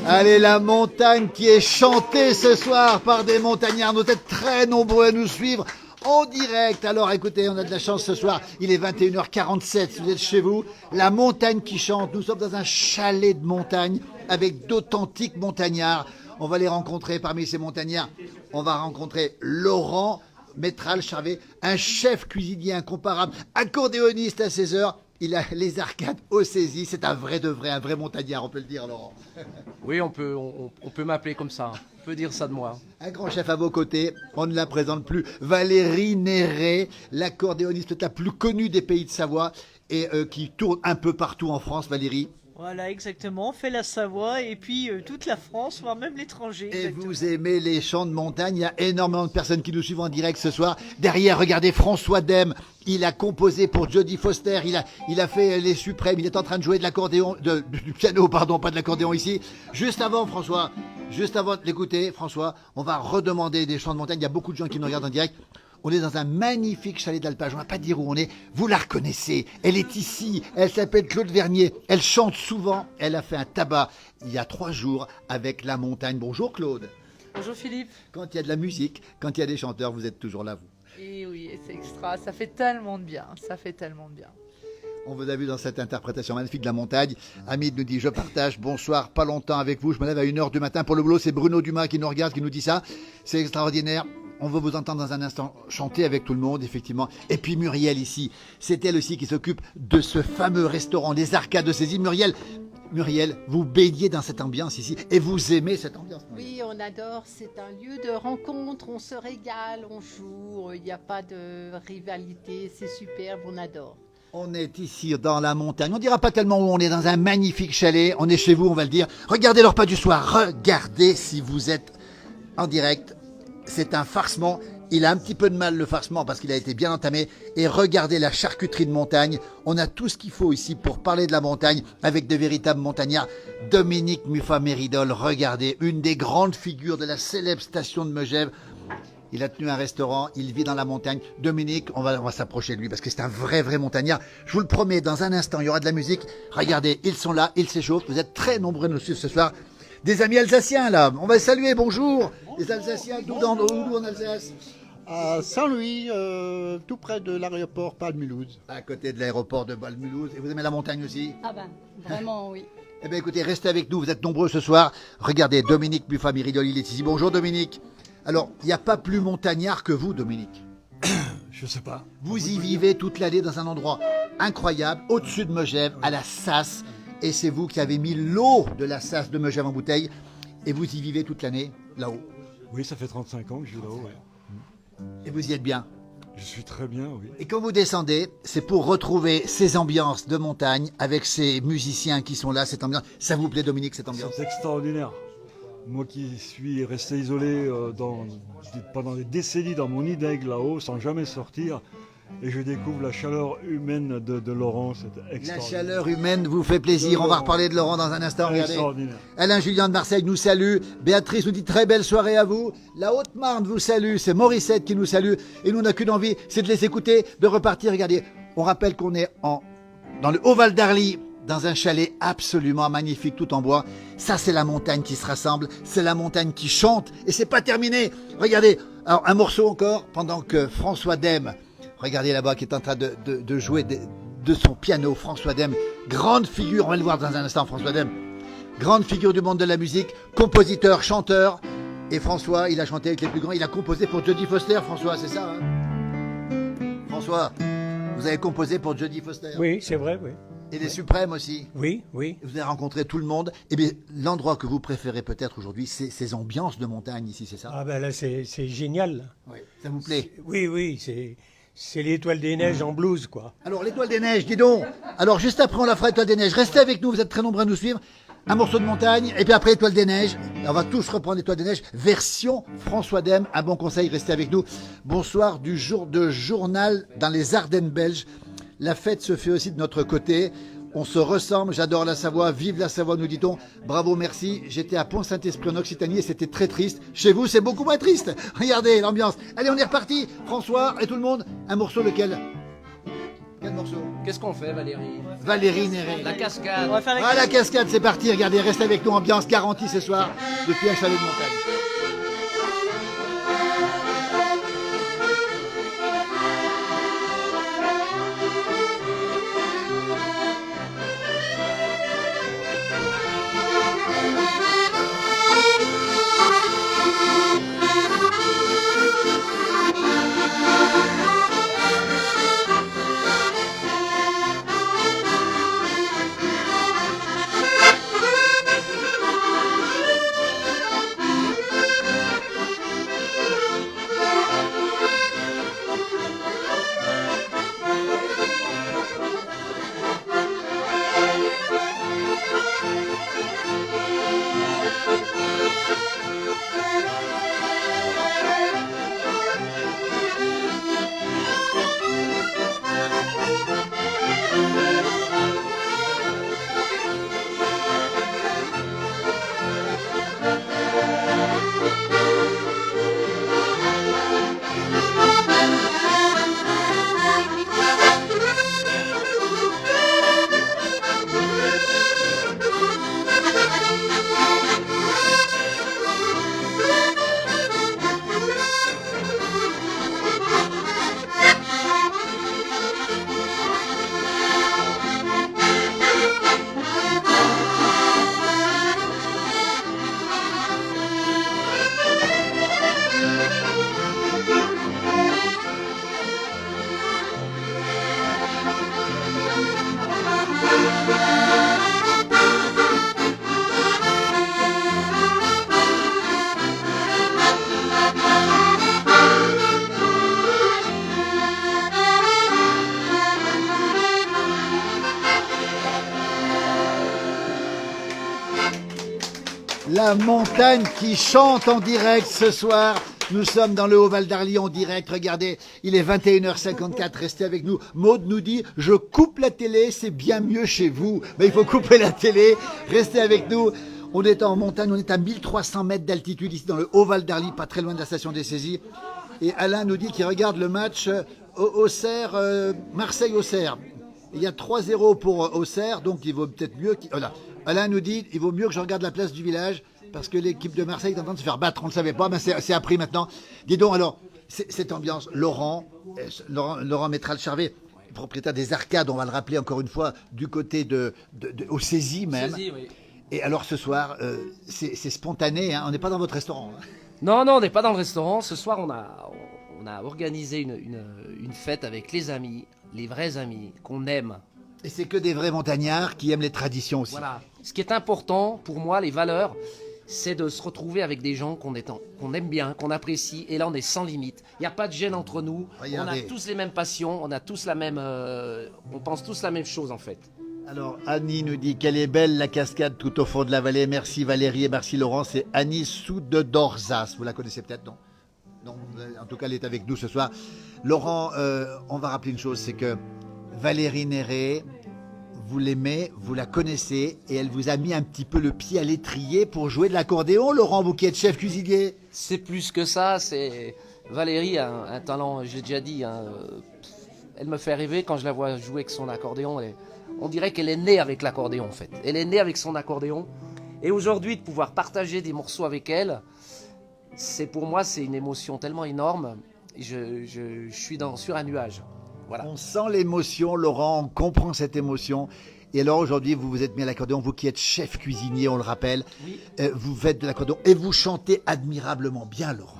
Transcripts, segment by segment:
Allez, la montagne qui est chantée ce soir par des montagnards. Vous êtes très nombreux à nous suivre en direct. Alors écoutez, on a de la chance ce soir. Il est 21h47, si vous êtes chez vous. La montagne qui chante. Nous sommes dans un chalet de montagne avec d'authentiques montagnards. On va les rencontrer parmi ces montagnards. On va rencontrer Laurent Métral-Charvet, un chef cuisinier incomparable, accordéoniste à 16 heures. Il a les arcades au saisi. C'est un vrai de vrai, un vrai montagnard, on peut le dire, Laurent. Oui, on peut m'appeler comme ça. On peut dire ça de moi. Un grand chef à vos côtés, on ne la présente plus. Valérie Néret, l'accordéoniste la plus connue des pays de Savoie et qui tourne un peu partout en France, Valérie. Voilà, exactement. On fait la Savoie et puis toute la France, voire même l'étranger. Et exactement. vous aimez les chants de montagne. Il y a énormément de personnes qui nous suivent en direct ce soir. Derrière, regardez François Dème. Il a composé pour Jodie Foster. Il a fait les suprêmes. Il est en train de jouer de l'accordéon, du piano, pardon, pas de l'accordéon ici. Juste avant, François, juste avant de l'écouter, François, on va redemander des chants de montagne. Il y a beaucoup de gens qui nous regardent en direct. On est dans un magnifique chalet d'alpage. On ne va pas dire où on est. Vous la reconnaissez. Elle est ici. Elle s'appelle Claude Vernier. Elle chante souvent. Elle a fait un tabac il y a 3 jours avec la montagne. Bonjour Claude. Bonjour Philippe. Quand il y a de la musique, quand il y a des chanteurs, vous êtes toujours là, vous. Et oui, c'est extra. Ça fait tellement de bien. Ça fait tellement de bien. On vous a vu dans cette interprétation magnifique de la montagne. Hamid nous dit, je partage, bonsoir, pas longtemps avec vous. Je me lève à 1h du matin pour le boulot. C'est Bruno Dumas qui nous regarde, qui nous dit ça. C'est extraordinaire. On va vous entendre dans un instant chanter avec tout le monde, effectivement. Et puis Muriel ici, c'est elle aussi qui s'occupe de ce fameux restaurant, les Arcades de Saisy. Muriel, vous baignez dans cette ambiance ici et vous aimez cette ambiance. Oui, on adore. C'est un lieu de rencontre. On se régale, on joue. Il n'y a pas de rivalité. C'est superbe, on adore. On est ici dans la montagne. On ne dira pas tellement où on est, dans un magnifique chalet. On est chez vous, on va le dire. Regardez le repas du soir. Regardez si vous êtes en direct. C'est un farcement. Il a un petit peu de mal, le farcement, parce qu'il a été bien entamé. Et regardez la charcuterie de montagne. On a tout ce qu'il faut ici pour parler de la montagne avec de véritables montagnards. Dominique Muffat-Méridol, regardez, une des grandes figures de la célèbre station de Megève. Il a tenu un restaurant, il vit dans la montagne. Dominique, on va s'approcher de lui parce que c'est un vrai montagnard. Je vous le promets, dans un instant, il y aura de la musique. Regardez, ils sont là, ils s'échauffent. Vous êtes très nombreux à nous suivre ce soir. Des amis alsaciens, là. On va les saluer, bonjour. Les Alsaciens, d'où en Alsace? À Saint-Louis, tout près de l'aéroport Palme-Mulhouse. À côté de l'aéroport de Palme-Mulhouse. Et vous aimez la montagne aussi? Ah ben, vraiment, oui. Eh bien, écoutez, restez avec nous. Vous êtes nombreux ce soir. Regardez, Dominique Muffat-Méridol, il est ici. Bonjour, Dominique. Alors, il n'y a pas plus montagnard que vous, Dominique. Je sais pas. Vous y vivez toute l'année dans un endroit incroyable, au-dessus de Megève, à la Sasse. Et c'est vous qui avez mis l'eau de la Sasse de Megève en bouteille. Et vous y vivez toute l'année, là-haut. Oui, ça fait 35 ans que je suis là-haut. Ouais. Et vous y êtes bien. Je suis très bien, oui. Et quand vous descendez, c'est pour retrouver ces ambiances de montagne avec ces musiciens qui sont là, cette ambiance. Ça vous plaît, Dominique, cette ambiance? C'est extraordinaire. Moi qui suis resté isolé pendant des décennies dans mon nid d'aigle là-haut, sans jamais sortir, et je découvre la chaleur humaine de Laurent, c'est extraordinaire. La chaleur humaine vous fait plaisir. On va reparler de Laurent dans un instant. Regardez. Extraordinaire. Alain Julien de Marseille nous salue. Béatrice nous dit très belle soirée à vous. La Haute-Marne vous salue. C'est Morissette qui nous salue. Et nous, on n'a qu'une envie, c'est de les écouter, de repartir. Regardez, on rappelle qu'on est dans le Haut-Val d'Arly, dans un chalet absolument magnifique, tout en bois. Ça, c'est la montagne qui se rassemble. C'est la montagne qui chante. Et c'est pas terminé. Regardez, alors un morceau encore, pendant que François Dème, regardez là-bas, qui est en train de jouer de son piano. François Dème, grande figure, on va le voir dans un instant, François Dème. Grande figure du monde de la musique, compositeur, chanteur. Et François, il a chanté avec les plus grands. Il a composé pour Jodie Foster, François, c'est ça, hein? François, vous avez composé pour Jodie Foster. Oui, c'est vrai, oui. Et les Suprêmes aussi. Oui, oui. Vous avez rencontré tout le monde. Eh bien, l'endroit que vous préférez peut-être aujourd'hui, c'est ces ambiances de montagne ici, c'est ça? Ah ben là, c'est génial. Oui. Ça vous plaît? Oui, oui, c'est l'étoile des neiges en blues, quoi. Alors, l'étoile des neiges, dis donc. Alors, juste après, on la fera étoile des neiges. Restez avec nous, vous êtes très nombreux à nous suivre. Un morceau de montagne, et puis après, étoile des neiges. On va tous reprendre étoile des neiges. Version François Dème. Un bon conseil, restez avec nous. Bonsoir du jour de journal dans les Ardennes belges. La fête se fait aussi de notre côté. On se ressemble, j'adore la Savoie, vive la Savoie, nous dit-on. Bravo, merci. J'étais à Pont-Saint-Esprit en Occitanie et c'était très triste. Chez vous, c'est beaucoup moins triste. Regardez l'ambiance. Allez, on est reparti. François et tout le monde, un morceau lequel? Quel morceau? Qu'est-ce qu'on fait, Valérie? Valérie Néré. La cascade. On va faire la Ah, la cascade, c'est parti. Regardez, restez avec nous. Ambiance garantie ce soir depuis un chalet de montagne. La montagne qui chante en direct ce soir. Nous sommes dans le Haut-Val d'Arly en direct. Regardez, il est 21h54. Restez avec nous. Maud nous dit, je coupe la télé, c'est bien mieux chez vous. Mais il faut couper la télé. Restez avec nous. On est en montagne, on est à 1300 mètres d'altitude ici dans le Haut-Val d'Arly, pas très loin de la station des saisies. Et Alain nous dit qu'il regarde le match Auxerre, Marseille-Auxerre. Il y a 3-0 pour Auxerre, donc il vaut peut-être mieux... Voilà. Alain nous dit, il vaut mieux que je regarde la place du village parce que l'équipe de Marseille est en train de se faire battre. On ne le savait pas, mais c'est appris maintenant. Dis donc, alors, cette ambiance, Laurent Métral Charvet, propriétaire des Arcades, on va le rappeler encore une fois, du côté au Saisy même. Saisie, oui. Et alors ce soir, c'est spontané, hein, on n'est pas dans votre restaurant. Hein. Non, on n'est pas dans le restaurant. Ce soir, on a organisé une fête avec les amis, les vrais amis qu'on aime. Et c'est que des vrais montagnards qui aiment les traditions aussi. Voilà. Ce qui est important pour moi, les valeurs, c'est de se retrouver avec des gens qu'on aime bien, qu'on apprécie. Et là, on est sans limite. Il n'y a pas de gêne entre nous. Regardez. On a tous les mêmes passions. On a tous la même. On pense tous la même chose en fait. Alors Annie nous dit qu'elle est belle la cascade tout au fond de la vallée. Merci Valérie et merci Laurent. C'est Annie Soude-Dorzas. Vous la connaissez peut-être, non? Non, en tout cas elle est avec nous ce soir. Laurent, on va rappeler une chose, c'est que Valérie Néré, vous l'aimez, vous la connaissez et elle vous a mis un petit peu le pied à l'étrier pour jouer de l'accordéon, Laurent, vous qui êtes chef cuisinier. C'est plus que ça. C'est Valérie a un talent, j'ai déjà dit. Hein, elle me fait rêver quand je la vois jouer avec son accordéon. On dirait qu'elle est née avec l'accordéon en fait. Elle est née avec son accordéon. Et aujourd'hui, de pouvoir partager des morceaux avec elle, pour moi, c'est une émotion tellement énorme. Je suis sur un nuage. Voilà. On sent l'émotion, Laurent, on comprend cette émotion. Et alors aujourd'hui, vous vous êtes mis à l'accordéon, vous qui êtes chef cuisinier, on le rappelle. Oui. Vous faites de l'accordéon et vous chantez admirablement bien, Laurent.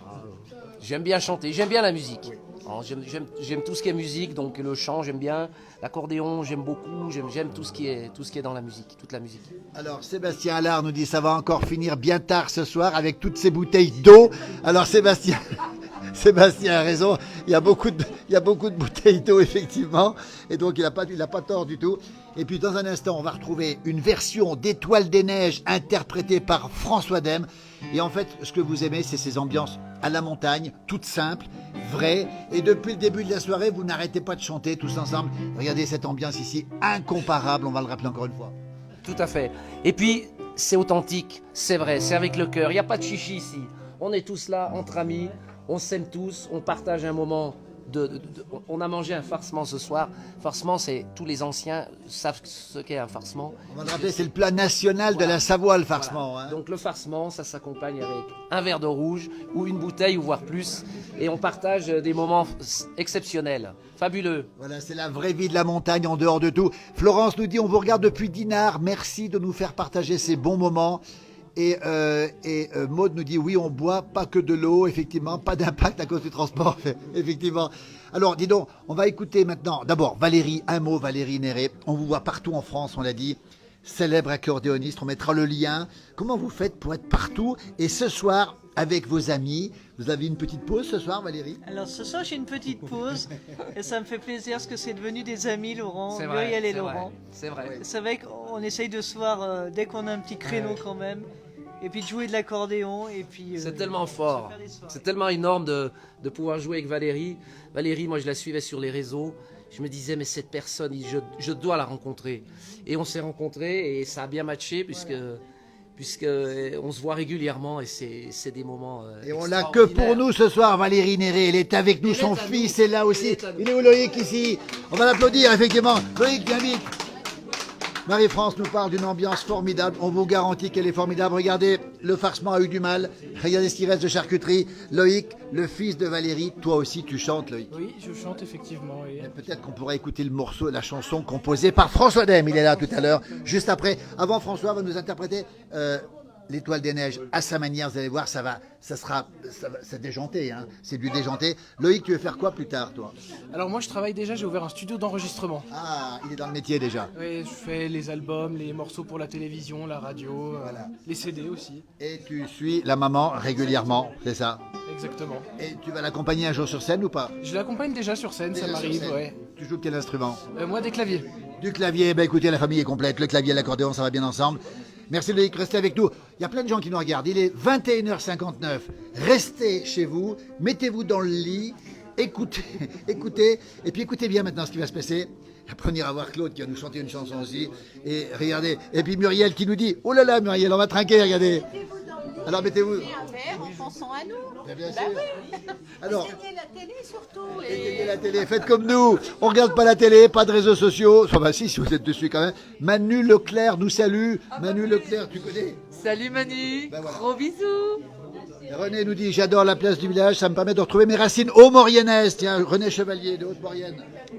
J'aime bien chanter, j'aime bien la musique. Alors, j'aime tout ce qui est musique, donc le chant, j'aime bien. L'accordéon, j'aime beaucoup. J'aime tout ce qui est dans la musique, toute la musique. Alors Sébastien Allard nous dit ça va encore finir bien tard ce soir avec toutes ces bouteilles d'eau. Alors Sébastien a raison, il y a beaucoup de bouteilles d'eau effectivement, et donc il n'a pas tort du tout. Et puis dans un instant, on va retrouver une version d'Étoile des Neiges interprétée par François Dème. Et en fait, ce que vous aimez, c'est ces ambiances à la montagne, toutes simples, vraies. Et depuis le début de la soirée, vous n'arrêtez pas de chanter tous ensemble. Regardez cette ambiance ici, incomparable, on va le rappeler encore une fois. Tout à fait. Et puis, c'est authentique, c'est vrai, c'est avec le cœur. Il n'y a pas de chichi ici. On est tous là, entre amis, on s'aime tous, on partage un moment On a mangé un farcement ce soir. Farcement, c'est tous les anciens savent ce qu'est un farcement. On va le rappeler, c'est le plat national de la Savoie, le farcement. Voilà. Hein. Donc le farcement, ça s'accompagne avec un verre de rouge ou une bouteille ou voire plus. Et on partage des moments exceptionnels, fabuleux. Voilà, c'est la vraie vie de la montagne en dehors de tout. Florence nous dit, on vous regarde depuis Dinard. Merci de nous faire partager ces bons moments. Et Maud nous dit, oui, on boit pas que de l'eau, effectivement, pas d'impact à cause du transport, effectivement. Alors, dis donc, on va écouter maintenant, d'abord, Valérie, un mot, Valérie Néré. On vous voit partout en France, on l'a dit, célèbre accordéoniste, on mettra le lien. Comment vous faites pour être partout? Et ce soir, avec vos amis, vous avez une petite pause ce soir, Valérie? Alors ce soir j'ai une petite pause et ça me fait plaisir parce que c'est devenu des amis, Laurent, C'est vrai, Muriel et c'est Laurent. vrai, c'est vrai. C'est vrai qu'on essaye de se voir dès qu'on a un petit créneau quand même. Et puis de jouer de l'accordéon et puis... C'est tellement fort, se faire des soirées. c'est tellement énorme de pouvoir jouer avec Valérie. Valérie, moi je la suivais sur les réseaux. Je me disais, mais cette personne, je dois la rencontrer. Et on s'est rencontrés et ça a bien matché puisque on se voit régulièrement et c'est des moments Et on l'a que pour nous ce soir, Valérie Néré. Elle est avec nous, son fils est là aussi. Il est où Loïc ici? On va l'applaudir, effectivement. Loïc, viens vite. Marie-France nous parle d'une ambiance formidable. On vous garantit qu'elle est formidable. Regardez, le farcement a eu du mal. Regardez ce qui reste de charcuterie. Loïc, le fils de Valérie, toi aussi tu chantes, Loïc. Oui, je chante effectivement. Oui. Peut-être qu'on pourrait écouter le morceau, la chanson composée par François Dème. Il est là tout à l'heure, juste après. Avant, François va nous interpréter l'Étoile des Neiges à sa manière. Vous allez voir, ça va c'est déjanté, hein. C'est du déjanté. Loïc, tu veux faire quoi plus tard, toi? Alors moi je travaille déjà, j'ai ouvert un studio d'enregistrement. Ah, il est dans le métier déjà. Oui, je fais les albums, les morceaux pour la télévision, la radio, les CD aussi. Et tu suis la maman régulièrement, c'est ça? Exactement. Et tu vas l'accompagner un jour sur scène ou pas? Je l'accompagne déjà sur scène, Déjà ça sur m'arrive, scène. ouais. Tu joues de quel instrument? Moi des claviers. Du clavier, ben écoutez, la famille est complète. Le clavier et l'accordéon, ça va bien ensemble. Merci Loïc, restez avec nous. Il y a plein de gens qui nous regardent. Il est 21h59. Restez chez vous, mettez-vous dans le lit, écoutez, écoutez, et puis écoutez bien maintenant ce qui va se passer. Après, on ira voir Claude qui va nous chanter une chanson aussi. Et regardez, et puis Muriel qui nous dit, oh là là Muriel, on va trinquer, regardez. Alors mettez-vous. Un verre en pensant à nous. Bien Bah sûr. oui. Alors, Éteignez la télé surtout. éteignez la télé, faites comme nous. On regarde pas la télé, pas de réseaux sociaux. Enfin, bah si vous êtes dessus quand même. Manu Leclerc nous salue. Manu Leclerc, tu connais? Salut Manu, Ben voilà. gros bisous. René nous dit, j'adore la place du village, ça me permet de retrouver mes racines haut-mauriennaises. Tiens, René Chevalier de Haute-Maurienne.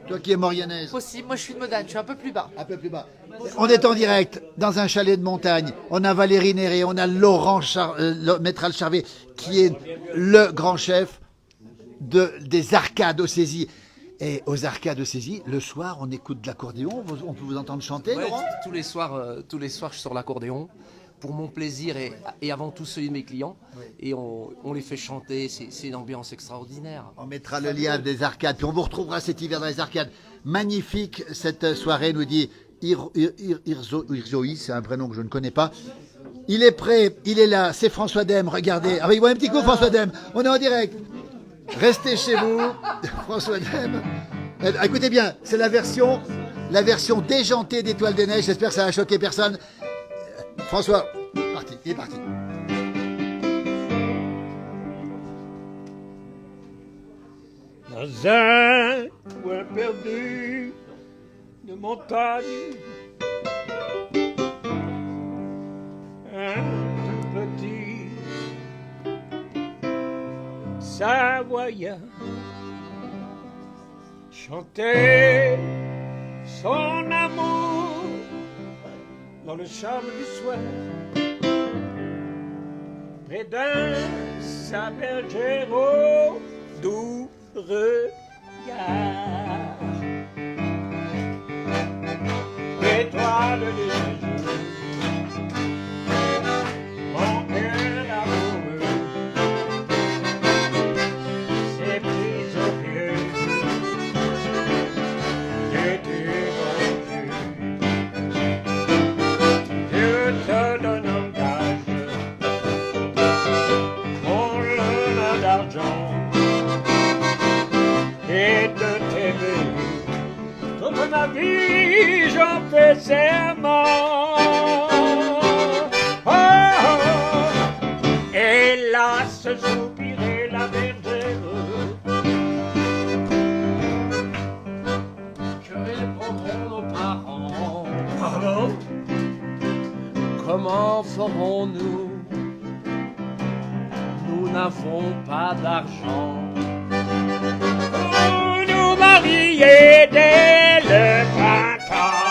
Toi qui es mauriennaise. Possible, moi je suis de Modane, je suis un peu plus bas. Un peu plus bas. On est en direct dans un chalet de montagne. On a Valérie Néré, on a Laurent Métral Charvet, qui est le grand chef des arcades au Saisy. Et aux arcades de Saisy, le soir, on écoute de l'accordéon. On peut vous entendre chanter, Ouais, Laurent? tous les soirs, je suis sur l'accordéon pour mon plaisir et avant tout celui de mes clients. Et on les fait chanter, c'est une ambiance extraordinaire. On mettra le lien des arcades, puis on vous retrouvera cet hiver dans les arcades. Magnifique cette soirée, nous dit Irzoï, c'est un prénom que je ne connais pas. Il est prêt, il est là, c'est François Dème, regardez. Ah oui, un petit coup François Dème, on est en direct. Restez chez vous, François Dème. Écoutez bien, c'est la version déjantée d'Étoile des Neiges, j'espère que ça va choquer personne. François, parti, il est parti. Dans un coin perdu de montagne, un petit Savoyard chantait son amour dans le charme du soir, près d'un sa bergère au doux regard. Étoile des neiges, mon cœur amoureux s'est pris au pied de tes grands yeux. Je te donne un gage, mon lin d'argent et de t'aimer toute ma vie, j'en fais serment. Oh, hélas, soupirait la bergère comment ferons-nous? Nous n'avons pas d'argent. Pour nous marier dès le printemps.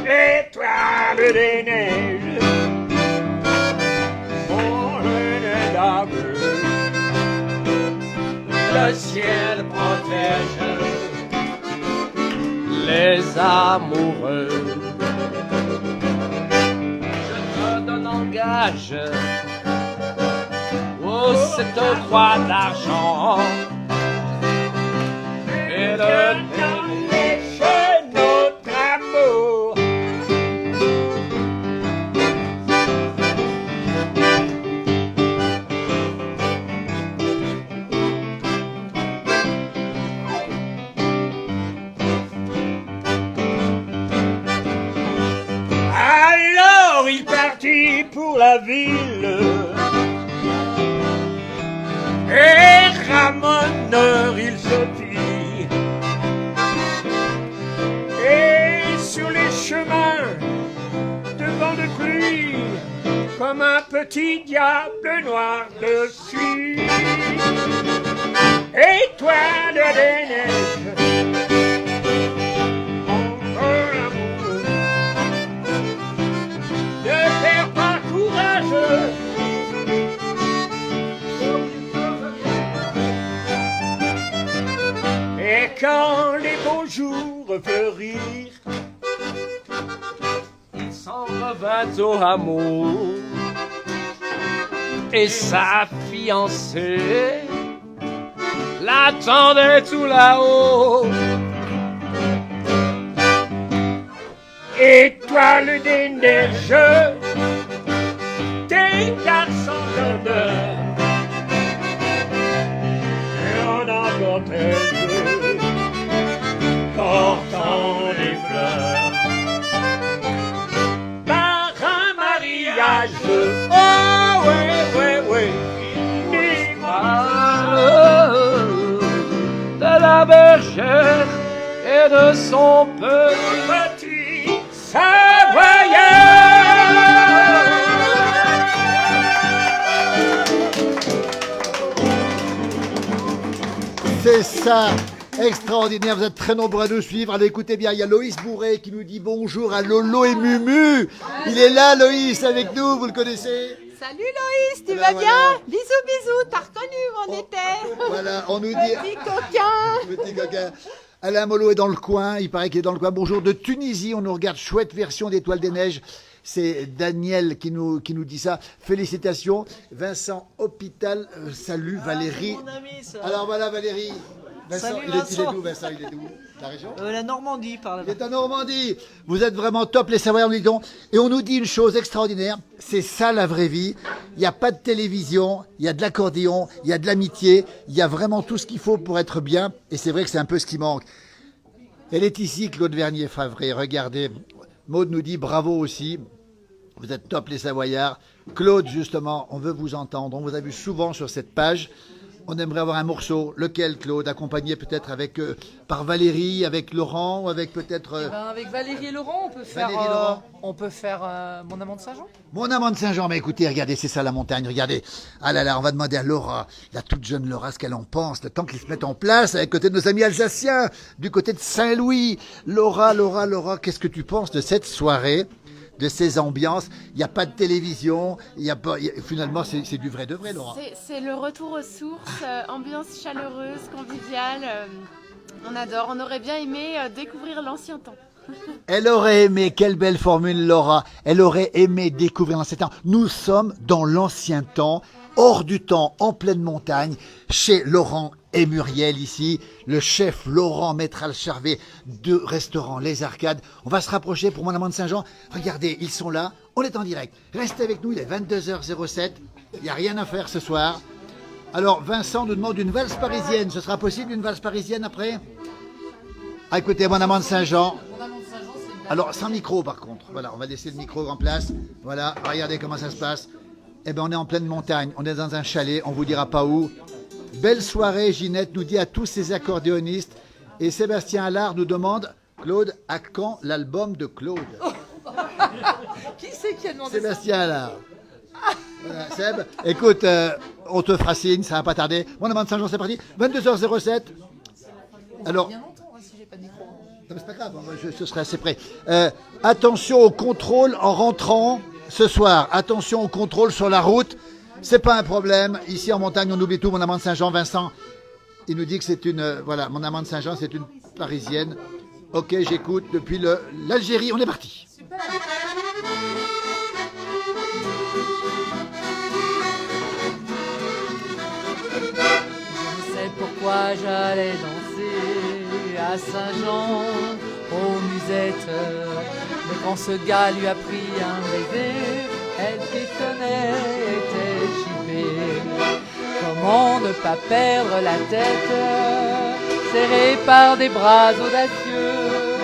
Étoile des neiges, formidable. Le ciel protège les amoureux. Je te donne en gage cette croix d'argent et de Chez notre amour. Alors il partit pour la ville et ramoneur il sortit. Et sur les chemins de vent de pluie, comme un petit diable noir dessus. Étoile des neiges, encore l'amour, ne perds pas courage. Et quand les beaux jours fleurirent, il s'en revint au hameau et sa fiancée l'attendait tout là-haut. étoile des neiges, tes garçons d'honneur, et on emportait portant des fleurs par un mariage. Oh ouais, ouais, ouais, De la bergère et de son petit Savoyard. C'est ça, extraordinaire, vous êtes très nombreux à nous suivre. Alors écoutez bien, il y a Loïs Bourret qui nous dit bonjour à Lolo et Mumu. Il est là, Loïs, avec nous, vous le connaissez? Salut Loïs, tu Ben vas voilà. bien? Bisous, bisous, t'as reconnu où on était? Voilà, on nous dit... Petit coquin. Petit coquin. Alain Molo est dans le coin, il paraît qu'il est dans le coin. Bonjour de Tunisie, on nous regarde, chouette version d'Étoile des Neiges. C'est Daniel qui nous dit ça. Félicitations. Vincent Hôpital, salut Valérie. Mon ami, ça. Alors voilà Valérie. Vincent, Salut, il est Vincent. d'où Vincent? Il est d'où? La région? La Normandie, par Il là-bas. est en Normandie. Vous êtes vraiment top les Savoyards, nous dit-on. Et on nous dit une chose extraordinaire. C'est ça la vraie vie. Il n'y a pas de télévision, il y a de l'accordéon, il y a de l'amitié, il y a vraiment tout ce qu'il faut pour être bien. Et c'est vrai que c'est un peu ce qui manque. Elle est ici, Claude Vernier-Favre. Regardez. Maud nous dit bravo aussi. Vous êtes top les Savoyards. Claude, justement, on veut vous entendre. On vous a vu souvent sur cette page. On aimerait avoir un morceau. Lequel, Claude? Accompagné peut-être avec par Valérie, avec Laurent, ou avec peut-être... Eh ben, avec Valérie et Laurent, Valérie et Laurent. on peut faire Mon amant de Saint-Jean. Mon amant de Saint-Jean, mais écoutez, regardez, c'est ça la montagne, regardez. Ah là là, on va demander à Laura, la toute jeune Laura, ce qu'elle en pense, le temps qu'ils se mettent en place, avec côté de nos amis alsaciens, du côté de Saint-Louis. Laura, qu'est-ce que tu penses de cette soirée, de ces ambiances? Il n'y a pas de télévision, finalement, c'est du vrai de vrai, Laura. C'est le retour aux sources, ambiance chaleureuse, conviviale. On adore. On aurait bien aimé découvrir l'ancien temps. Elle aurait aimé, quelle belle formule Laura, elle aurait aimé découvrir l'ancien temps. Nous sommes dans l'ancien temps, hors du temps, en pleine montagne, chez Laurent et Muriel ici, le chef Laurent Métral Charvet de restaurant Les Arcades. On va se rapprocher pour Mon amant de Saint-Jean. Regardez, ils sont là, on est en direct. Restez avec nous, il est 22h07, il n'y a rien à faire ce soir. Alors Vincent nous demande une valse parisienne, ce sera possible une valse parisienne après? Ah, écoutez, Mon amant de Saint-Jean. Alors, sans micro par contre. Voilà, on va laisser le micro en place. Voilà, regardez comment ça se passe. Eh bien, on est en pleine montagne. On est dans un chalet, on vous dira pas où. Belle soirée, Ginette nous dit à tous ces accordéonistes. Et Sébastien Allard nous demande, Claude, à quand l'album de Claude? Qui c'est qui a demandé ça? Sébastien, là. Voilà, Seb, écoute, on te fera signe, ça va pas tarder. Mon amant de Saint-Jean, c'est parti. 22h07. Alors, Bien longtemps hein, si j'ai pas de micro. non, mais c'est pas grave, je serai assez près. Attention au contrôle en rentrant ce soir. Attention au contrôle sur la route. C'est pas un problème. Ici en montagne, on oublie tout. Mon amant de Saint-Jean, Vincent, il nous dit que c'est une... voilà, mon amant de Saint-Jean, c'est une Parisienne. Ok, j'écoute depuis l'Algérie. On est parti. Super. Je sais pourquoi j'allais danser à Saint-Jean aux musettes. Mais quand ce gars lui a pris un baiser, elle frissonnait, était chippée. Comment ne pas perdre la tête, serrée par des bras audacieux,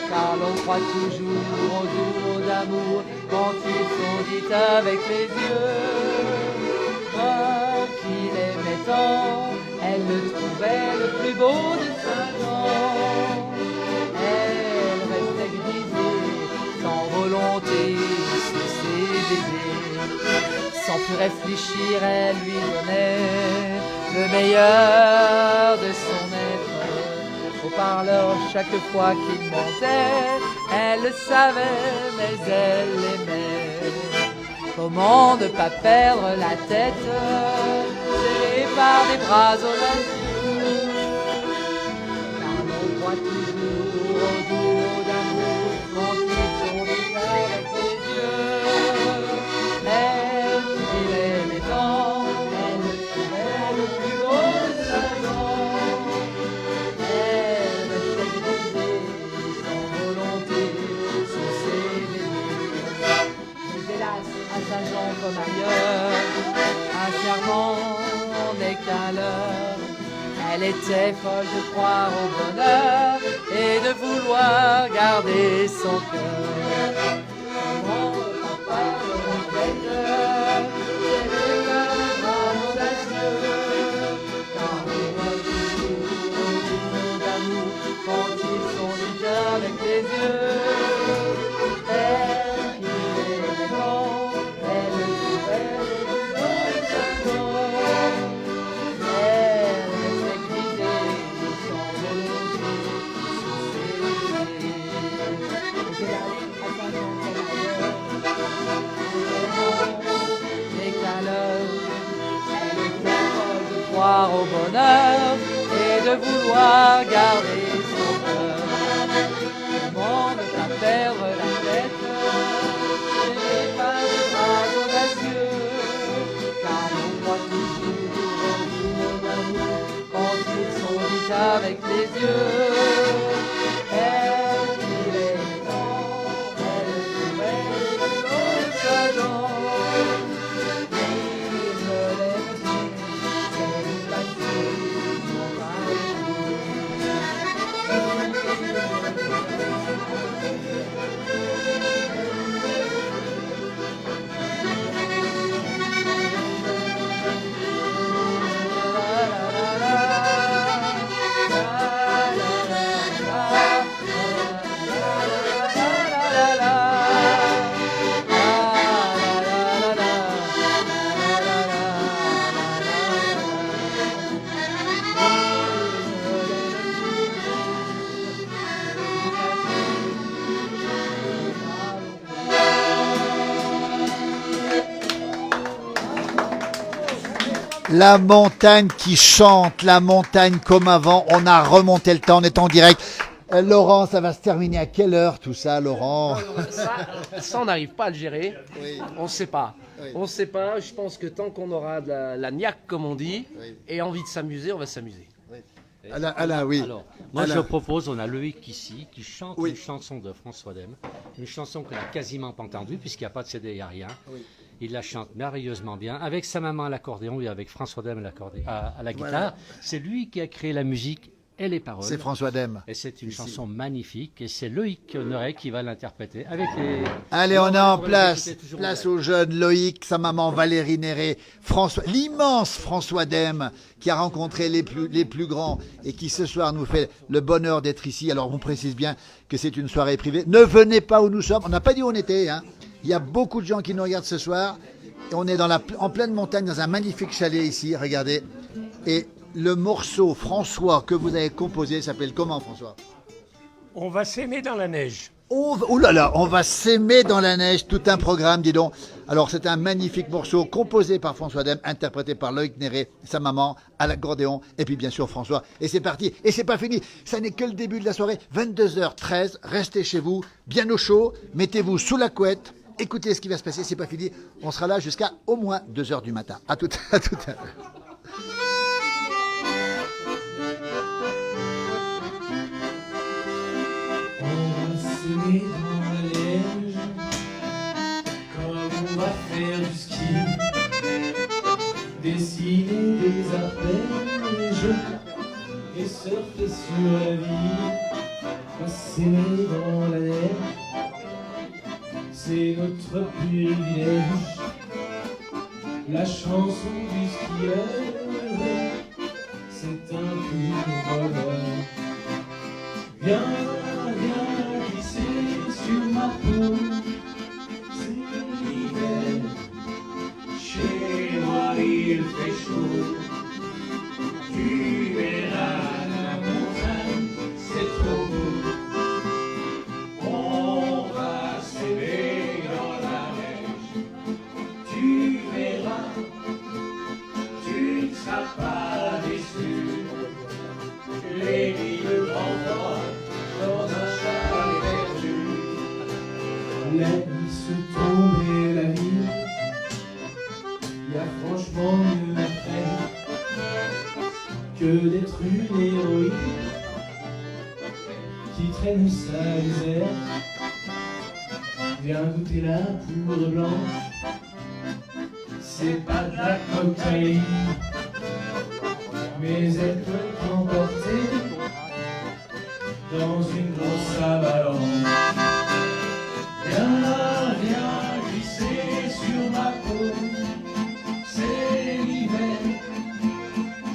car l'on croit toujours aux duos d'amour quand ils sont dits avec les yeux. Moi qui l'aimais tant, elle le trouvait le plus beau de Saint-Jean. Elle restait grisée, sans volonté, sous ses baisers. Sans plus réfléchir, elle lui donnait le meilleur de son être. Au parleur, chaque fois qu'il mentait, elle le savait, mais elle l'aimait. Comment ne pas perdre la tête, serrée par des bras audacieux, car l'on croit toujours au duo d'amour quand ils sont déjà avec les yeux. Elle qui l'aimait tant, elle le trouvait le plus beau de Saint-Jean. Elle restait grisée, sans volonté, sous ses baisers. Mais hélas, à Saint-Jean comme ailleurs, un serment n'est qu'un leurre. Elle était folle de croire au bonheur et de vouloir garder son cœur. Comment ne pas perdre la tête, serrée par les bras audacieux, car on voit toujours au duo d'amour quand ils sont déjà avec les yeux. Elle qui l'aimait tant, elle le trouvait le plus beau de Saint-Jean. Elle restait grisée, sans volonté, sous ses baisers. Et hélas, à Saint-Jean comme ailleurs, n'est qu'un leurre. Elle était folle de croire au bonheur et de vouloir garder son cœur. Comment ne pas perdre la tête, serrée par les bras audacieux, car on croit toujours au duo d'amour quand ils sont dits avec les yeux. Elle qui l'aimait tant, elle le trouvait le plus beau de Saint-Jean. Il me l'aimait, c'est une passion, non pas La montagne qui chante, la montagne comme avant. On a remonté le temps, on est en direct. Laurent, ça va se terminer à quelle heure tout ça, Laurent? Ça, on n'arrive pas à le gérer. Oui. On ne sait pas. Oui. On ne sait pas. Je pense que tant qu'on aura de la niaque, comme on dit, Oui. et envie de s'amuser, on va s'amuser. Alain, oui. Alors, moi Alain. je propose, on a Loïc ici, qui chante Oui. une chanson de François Dème, une chanson qu'on n'a quasiment pas entendue, puisqu'il n'y a pas de CD, il n'y a rien. Oui. Il la chante merveilleusement bien, avec sa maman à l'accordéon et avec François Dème à la guitare. Voilà. C'est lui qui a créé la musique et les paroles. C'est François Dème. Et c'est une chanson magnifique. Et c'est Loïc Honoré qui va l'interpréter avec les... Allez, on est en pour les place. invités toujours Place ouverts. aux jeunes. Loïc, sa maman Valérie Néré, François, l'immense François Dème, qui a rencontré les plus grands et qui ce soir nous fait le bonheur d'être ici. Alors, on précise bien que c'est une soirée privée. Ne venez pas où nous sommes. On n'a pas dit où on était, hein. Il y a beaucoup de gens qui nous regardent ce soir. Et on est en pleine montagne, dans un magnifique chalet ici. Regardez. Et le morceau, François, que vous avez composé s'appelle comment, François? On va s'aimer dans la neige. Oh là là, on va s'aimer dans la neige, tout un programme, dis donc. Alors c'est un magnifique morceau composé par François Dème, interprété par Loïc Néré, sa maman, à l'accordéon, et puis bien sûr François. Et c'est parti, et c'est pas fini, ça n'est que le début de la soirée, 22h13, restez chez vous, bien au chaud, mettez-vous sous la couette, écoutez ce qui va se passer, c'est pas fini, on sera là jusqu'à au moins 2h du matin. À tout à l'heure. S'aimer dans la neige, comme on va faire du ski, dessiner des arpèges et surfer sur la vie. On va s'aimer dans la neige, c'est notre privilège, la chanson du skieur, c'est un pur bonheur. Viens, viens glisser sur ma peau, c'est l'hiver, chez moi il fait chaud, tu verras la montagne, c'est trop beau, on va s'aimer dans la neige, tu verras, tu ne seras pas déçu, les nuits de grand froid, dans un chalet perdu, laisse tomber la vie, y a franchement mieux à faire que d'être une héroïne qui traîne sa misère. Viens goûter la poudre blanche, c'est pas de la cocaïne, mais elle peut t'emporter dans une grosse avalanche. Viens, viens glisser sur ma peau, c'est l'hiver,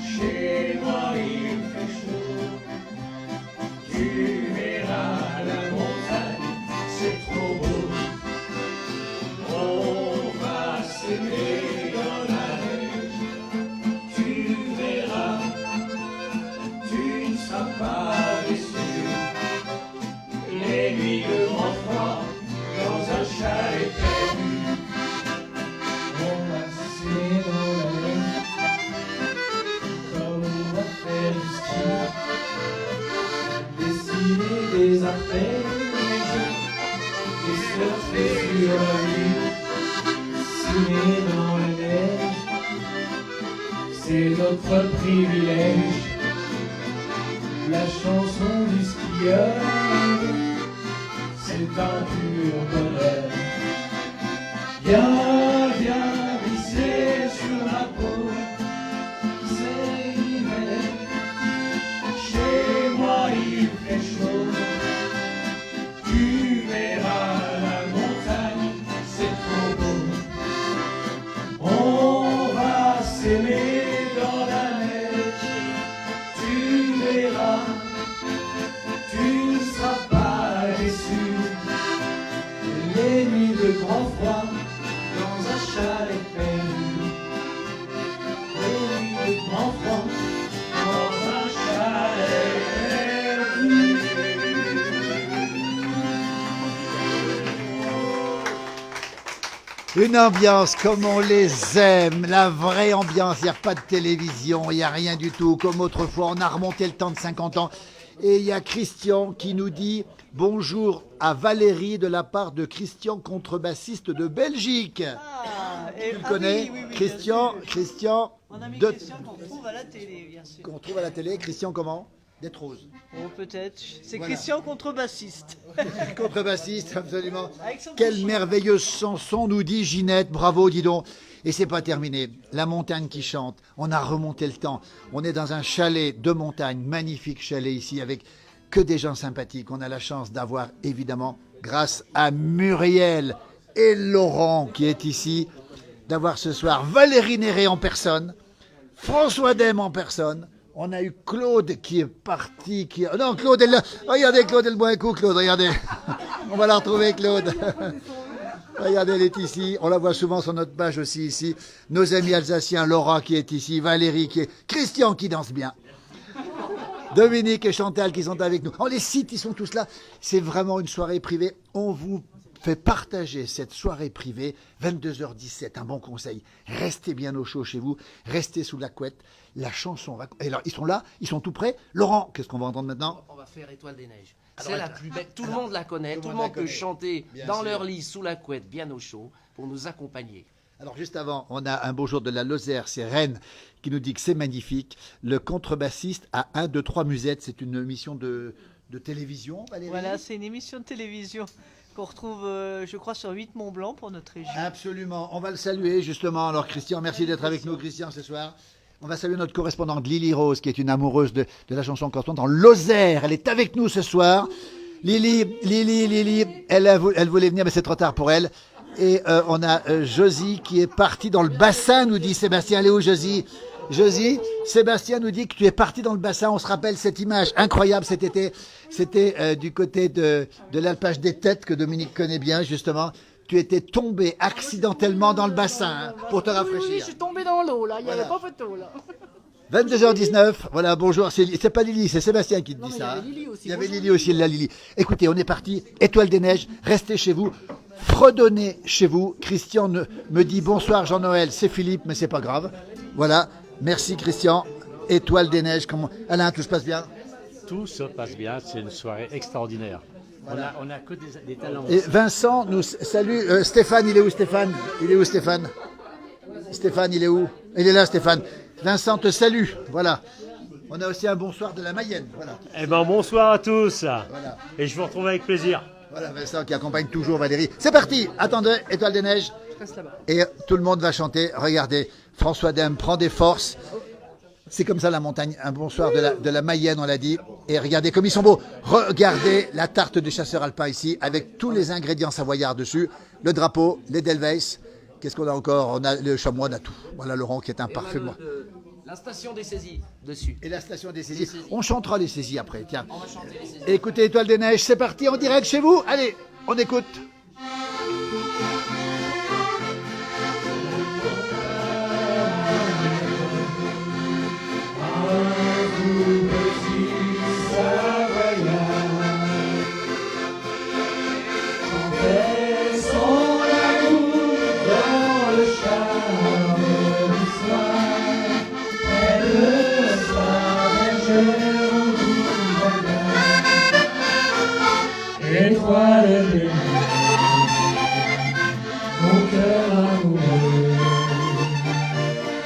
chez moi il fait chaud, tu verras la montagne, c'est trop beau, on va s'aimer dans la neige, tu verras, tu ne seras pas déçu. Les nuits de grand froid dans un chalet perdu, on va s'aimer dans la neige, comme on va faire du ski, dessiner des arpèges et surfer sur la vie, s'aimer dans la neige, c'est notre privilège, la chanson du skieur, c'est un pur bonheur. Viens, viens glisser sur ma peau, c'est l'hiver, chez moi il fait chaud, tu verras la montagne, c'est trop beau, on va s'aimer dans la neige, tu verras, tu ne seras pas déçu. Les nuits de grand froid dans un chalet perdu, les nuits de grand froid dans un chalet perdu. Une ambiance comme on les aime, la vraie ambiance, il n'y a pas de télévision, il n'y a rien du tout, comme autrefois, on a remonté le temps de 50 ans. Et il y a Christian qui nous dit bonjour à Valérie de la part de Christian, contrebassiste de Belgique. Tu le connais, oui, Christian, bien sûr. Christian, Mon ami de... Christian qu'on trouve à la télé, bien sûr. qu'on trouve à la télé, Christian comment? D'être rose. Oh, peut-être. C'est Voilà. Christian contrebassiste. Contrebassiste, absolument. Avec son Quelle bouchon. merveilleuse chanson, nous dit Ginette. Bravo, dis donc. Et c'est pas terminé. La montagne qui chante. On a remonté le temps. On est dans un chalet de montagne, magnifique chalet ici avec que des gens sympathiques. On a la chance d'avoir évidemment, grâce à Muriel et Laurent qui est ici, d'avoir ce soir Valérie Néré en personne, François Dem en personne. On a eu Claude qui est parti. Non, Claude est là. Regardez, Claude, elle boit un coup, Claude, regardez. On va la retrouver, Claude. Regardez, elle est ici. On la voit souvent sur notre page aussi ici. Nos amis alsaciens, Laura qui est ici, Valérie qui est... Christian qui danse bien. Dominique et Chantal qui sont avec nous. Oh, les sites, ils sont tous là. C'est vraiment une soirée privée. On vous fait partager cette soirée privée, 22h17, un bon conseil. Restez bien au chaud chez vous, restez sous la couette. La chanson va... Et alors, ils sont là, ils sont tout prêts. Laurent, qu'est-ce qu'on va entendre maintenant? On va faire Étoile des Neiges. Alors, C'est la plus belle. Tout le monde la connaît. Tout le monde peut chanter Bien dans sûr. leur lit, sous la couette, bien au chaud, pour nous accompagner. Alors juste avant, on a un beau jour de la Lozère, c'est Rennes, qui nous dit que c'est magnifique. Le contrebassiste a 1, 2, 3 musettes. C'est une émission de télévision, Valérie? Voilà, c'est une émission de télévision qu'on retrouve, je crois, sur 8 Mont Blanc pour notre région. Absolument. On va le saluer justement. Alors Christian, merci d'être avec nous, Christian, ce soir. On va saluer notre correspondante Lily Rose, qui est une amoureuse de la chanson correspondante en Lozère. Elle est avec nous ce soir. Lily, elle voulait venir, mais c'est trop tard pour elle. Et on a Josie qui est partie dans le bassin, nous dit Sébastien. Elle est où, Josie? Josie, Sébastien nous dit que tu es parti dans le bassin. On se rappelle cette image incroyable cet été. C'était du côté de l'alpage des Têtes, que Dominique connaît bien, justement. Tu étais tombé accidentellement dans le bassin hein, pour te rafraîchir. Oui, je suis tombé dans l'eau, là. Il n'y avait pas photo, là. 22h19, voilà, bonjour, c'est pas Lily, c'est Sébastien qui te dit ça. Il y avait Lily aussi, là, Lily. Écoutez, on est parti, Étoile des Neiges, restez chez vous, fredonnez chez vous. Christian me dit bonsoir Jean-Noël, c'est Philippe, mais c'est pas grave. Voilà, merci Christian, Étoile des Neiges, comment... Alain, tout se passe bien? Tout se passe bien, c'est une soirée extraordinaire. Voilà. On a que des talents. Et Vincent nous salue, Stéphane, il est où Stéphane? Il est où Stéphane? Stéphane, il est où? Il est là Stéphane. Vincent te salue, voilà. On a aussi un bonsoir de la Mayenne, voilà. Eh ben bonsoir à tous. Voilà. Et je vous retrouve avec plaisir. Voilà Vincent qui accompagne toujours Valérie. C'est parti, attendez, Étoile des Neiges. Et tout le monde va chanter. Regardez, François Dem prend des forces. C'est comme ça la montagne. Un bonsoir de la Mayenne, on l'a dit. Et regardez comme ils sont beaux. Regardez la tarte du chasseur alpin ici, avec tous les ingrédients savoyards dessus. Le drapeau, les Delweiss. Qu'est-ce qu'on a encore? On a le chamois, on a tout. Voilà Laurent qui est un parfait. La station des saisies dessus. Et la station des saisies. On chantera les saisies après, tiens. On va chanter les saisies. Écoutez Étoile des Neiges, c'est parti en direct chez vous. Allez, on écoute. Étoile des mon cœur amoureux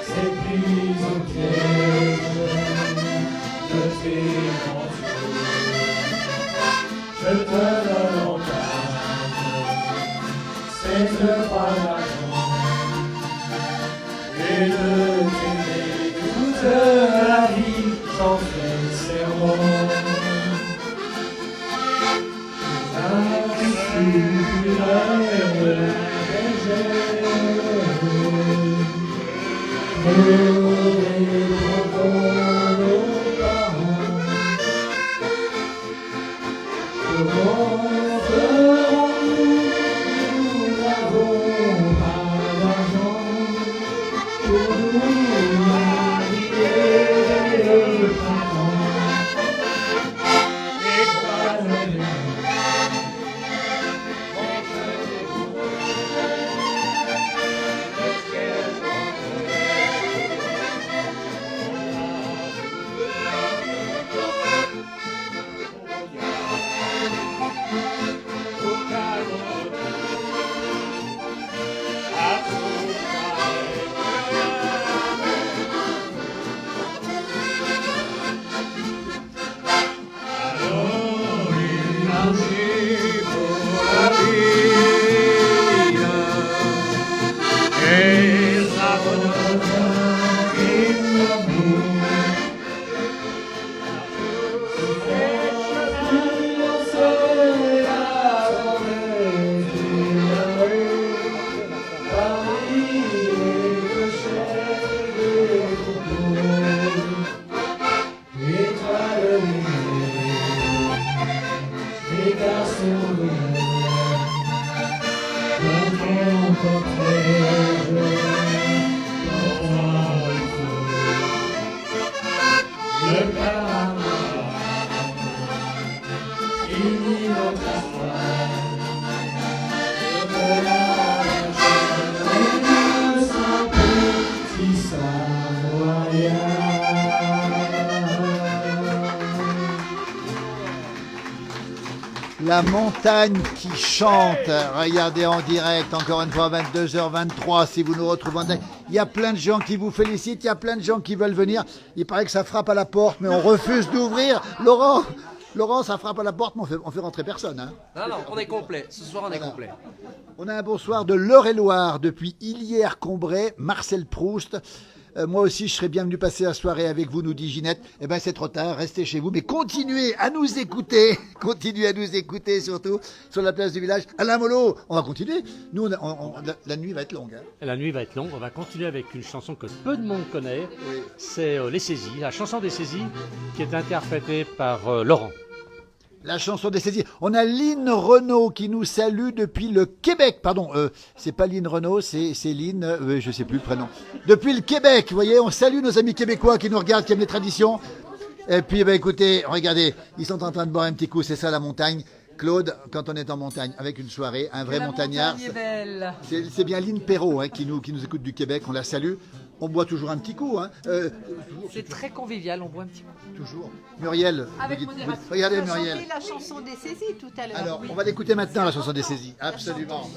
s'est pris au piège de tes mensonges. Je te donne en garde cette croix d'argent et de t'aimer toute la vie, j'en fais serment. cortège, le carnaval, unit notre histoire, de la chaîne, sans petit Savoyard. La montagne qui chante, regardez en direct, encore une fois 22h23 si vous nous retrouvez en direct. Il y a plein de gens qui vous félicitent, il y a plein de gens qui veulent venir. Il paraît que ça frappe à la porte, mais on refuse d'ouvrir. Laurent, ça frappe à la porte, mais on fait rentrer personne. Hein. Non, on est complet. Ce soir, on est complet. On a un bonsoir de l'Eure-et-Loire depuis Illières-Combray, Marcel Proust. Moi aussi, je serais bien venu passer la soirée avec vous, nous dit Ginette. Eh bien, c'est trop tard, restez chez vous, mais continuez à nous écouter. Continuez à nous écouter, surtout sur la place du village. Alain Mollo, on va continuer. Nous, la nuit va être longue. Hein. La nuit va être longue. On va continuer avec une chanson que peu de monde connaît. Oui. C'est Les Saisies, la chanson des Saisies, qui est interprétée par Laurent. La chanson des saisies. On a Lynn Renaud qui nous salue depuis le Québec. Pardon, c'est pas Lynn Renaud, c'est Lynn, je sais plus le prénom. Depuis le Québec, vous voyez, on salue nos amis québécois qui nous regardent, qui aiment les traditions. Et puis, écoutez, regardez, ils sont en train de boire un petit coup, c'est ça la montagne. Claude, quand on est en montagne, avec une soirée, un vrai montagnard. C'est bien Lynn Perrault qui nous écoute du Québec, on la salue. On boit toujours un petit coup. Hein. C'est très convivial, on boit un petit coup. Toujours. Muriel, regardez Muriel. On a chanté la chanson des saisies tout à l'heure. Alors, on va l'écouter maintenant, la chanson des saisies. Absolument.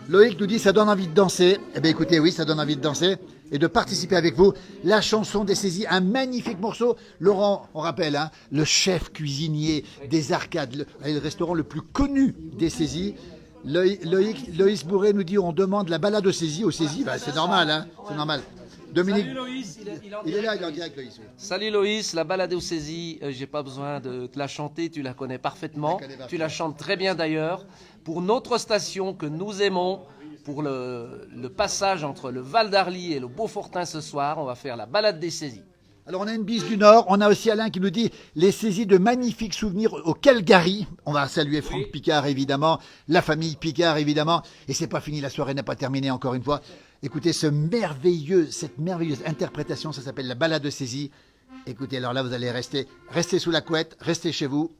Loïc nous dit, ça donne envie de danser. Eh bien, écoutez, oui, ça donne envie de danser et de participer avec vous. La chanson des saisies, un magnifique morceau. Laurent, on rappelle, hein, le chef cuisinier des Arcades, le restaurant le plus connu des saisies. Loïs Bourré nous dit, on demande la balade aux saisies. C'est normal, hein, c'est normal. Dominique, salut Loïs, il est là, il est en direct Loïs. Oui. Salut Loïs, la balade aux saisies, j'ai pas besoin de te la chanter, tu la connais parfaitement. Tu la chantes très bien d'ailleurs. Pour notre station que nous aimons, pour le passage entre le Val d'Arly et le Beaufortin ce soir, on va faire la balade des saisies. Alors on a une bise du Nord, on a aussi Alain qui nous dit les saisies de magnifiques souvenirs au Calgary. On va saluer Franck Picard évidemment, la famille Picard évidemment. Et c'est pas fini, la soirée n'est pas terminée encore une fois. Écoutez cette merveilleuse interprétation, ça s'appelle la balade de saisie. Écoutez, alors là vous allez rester sous la couette, restez chez vous.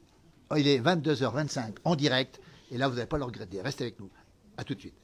Oh, il est 22h25 en direct et là vous n'allez pas le regretter. Restez avec nous. À tout de suite.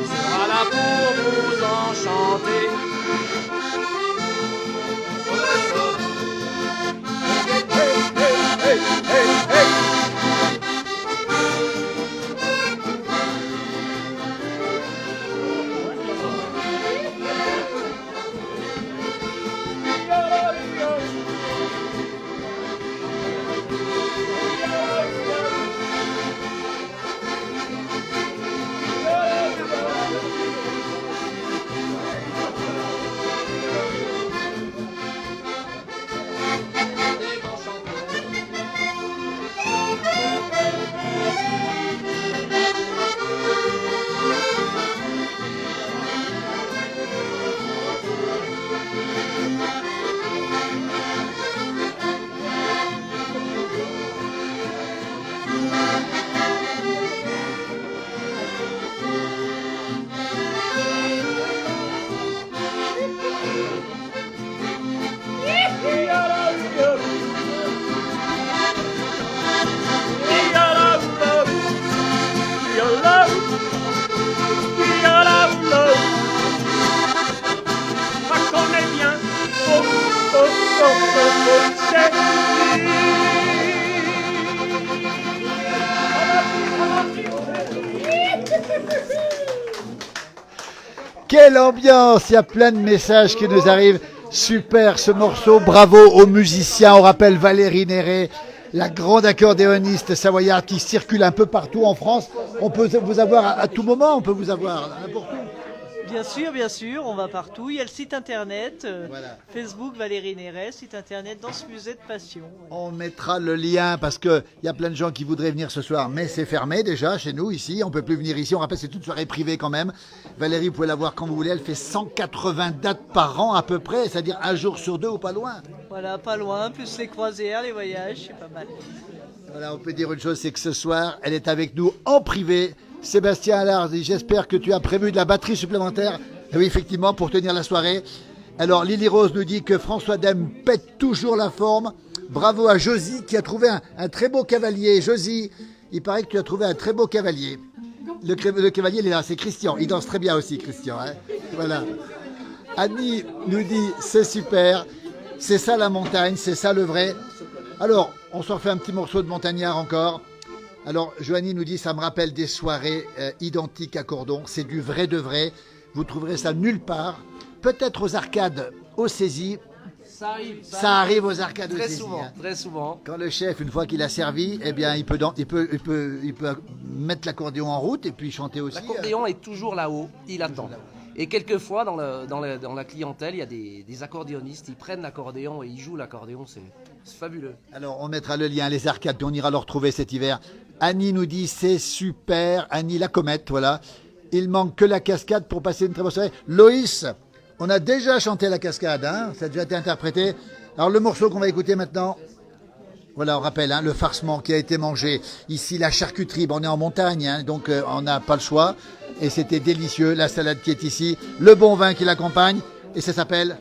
Sera là pour vous enchanter. Quelle ambiance! Il y a plein de messages qui nous arrivent. Super ce morceau, bravo aux musiciens. On rappelle Valérie Néré, la grande accordéoniste savoyarde qui circule un peu partout en France. On peut vous avoir à tout moment, on peut vous avoir n'importe où. Bien sûr, on va partout. Il y a le site internet, Facebook Valérie Néré, site internet Danse Musette Passion. On mettra le lien parce qu'il y a plein de gens qui voudraient venir ce soir, mais c'est fermé déjà chez nous ici. On ne peut plus venir ici. On rappelle, c'est une soirée privée quand même. Valérie, vous pouvez la voir quand vous voulez. Elle fait 180 dates par an à peu près, c'est-à-dire un jour sur deux ou pas loin. Voilà, pas loin, plus les croisières, les voyages, c'est pas mal. Voilà, on peut dire une chose, c'est que ce soir, elle est avec nous en privé. Sébastien Allard, j'espère que tu as prévu de la batterie supplémentaire. Et oui, effectivement, pour tenir la soirée. Alors, Lily Rose nous dit que François Dème pète toujours la forme. Bravo à Josie qui a trouvé un très beau cavalier. Josie, il paraît que tu as trouvé un très beau cavalier. Le cavalier, il est là, c'est Christian. Il danse très bien aussi, Christian. Hein, voilà. Annie nous dit, c'est super. C'est ça la montagne, c'est ça le vrai. Alors, on s'en fait un petit morceau de montagnard encore. Alors, Joanie nous dit, ça me rappelle des soirées identiques à Cordon. C'est du vrai de vrai. Vous trouverez ça nulle part. Peut-être aux arcades, au saisie. Ça arrive aux arcades au très saisie. souvent, Hein. très souvent. Quand le chef, une fois qu'il a servi, eh bien, il peut mettre l'accordéon en route et puis chanter aussi. L'accordéon est toujours là-haut, il attend. Et quelquefois, dans la clientèle, il y a des accordéonistes, ils prennent l'accordéon et ils jouent l'accordéon, c'est fabuleux. Alors, on mettra le lien, les arcades, puis on ira le retrouver cet hiver. Annie nous dit, c'est super. Annie la comète, voilà. Il manque que la cascade pour passer une très bonne soirée. Loïs, on a déjà chanté la cascade, hein, ça a déjà été interprété. Alors, le morceau qu'on va écouter maintenant, voilà, on rappelle, hein, le farcement qui a été mangé. Ici, la charcuterie, on est en montagne, hein, donc on n'a pas le choix. Et c'était délicieux, la salade qui est ici, le bon vin qui l'accompagne, et ça s'appelle...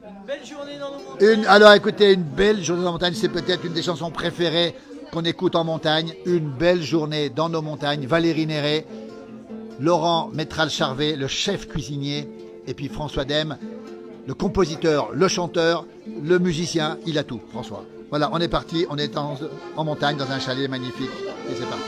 Une belle journée dans nos montagnes. Alors écoutez, une belle journée dans nos montagnes, c'est peut-être une des chansons préférées qu'on écoute en montagne. Une belle journée dans nos montagnes, Valérie Néré, Laurent Métral-Charvet, le chef cuisinier, et puis François Dème, le compositeur, le chanteur, le musicien, il a tout, François. Voilà, on est parti, on est en montagne dans un chalet magnifique, et c'est parti.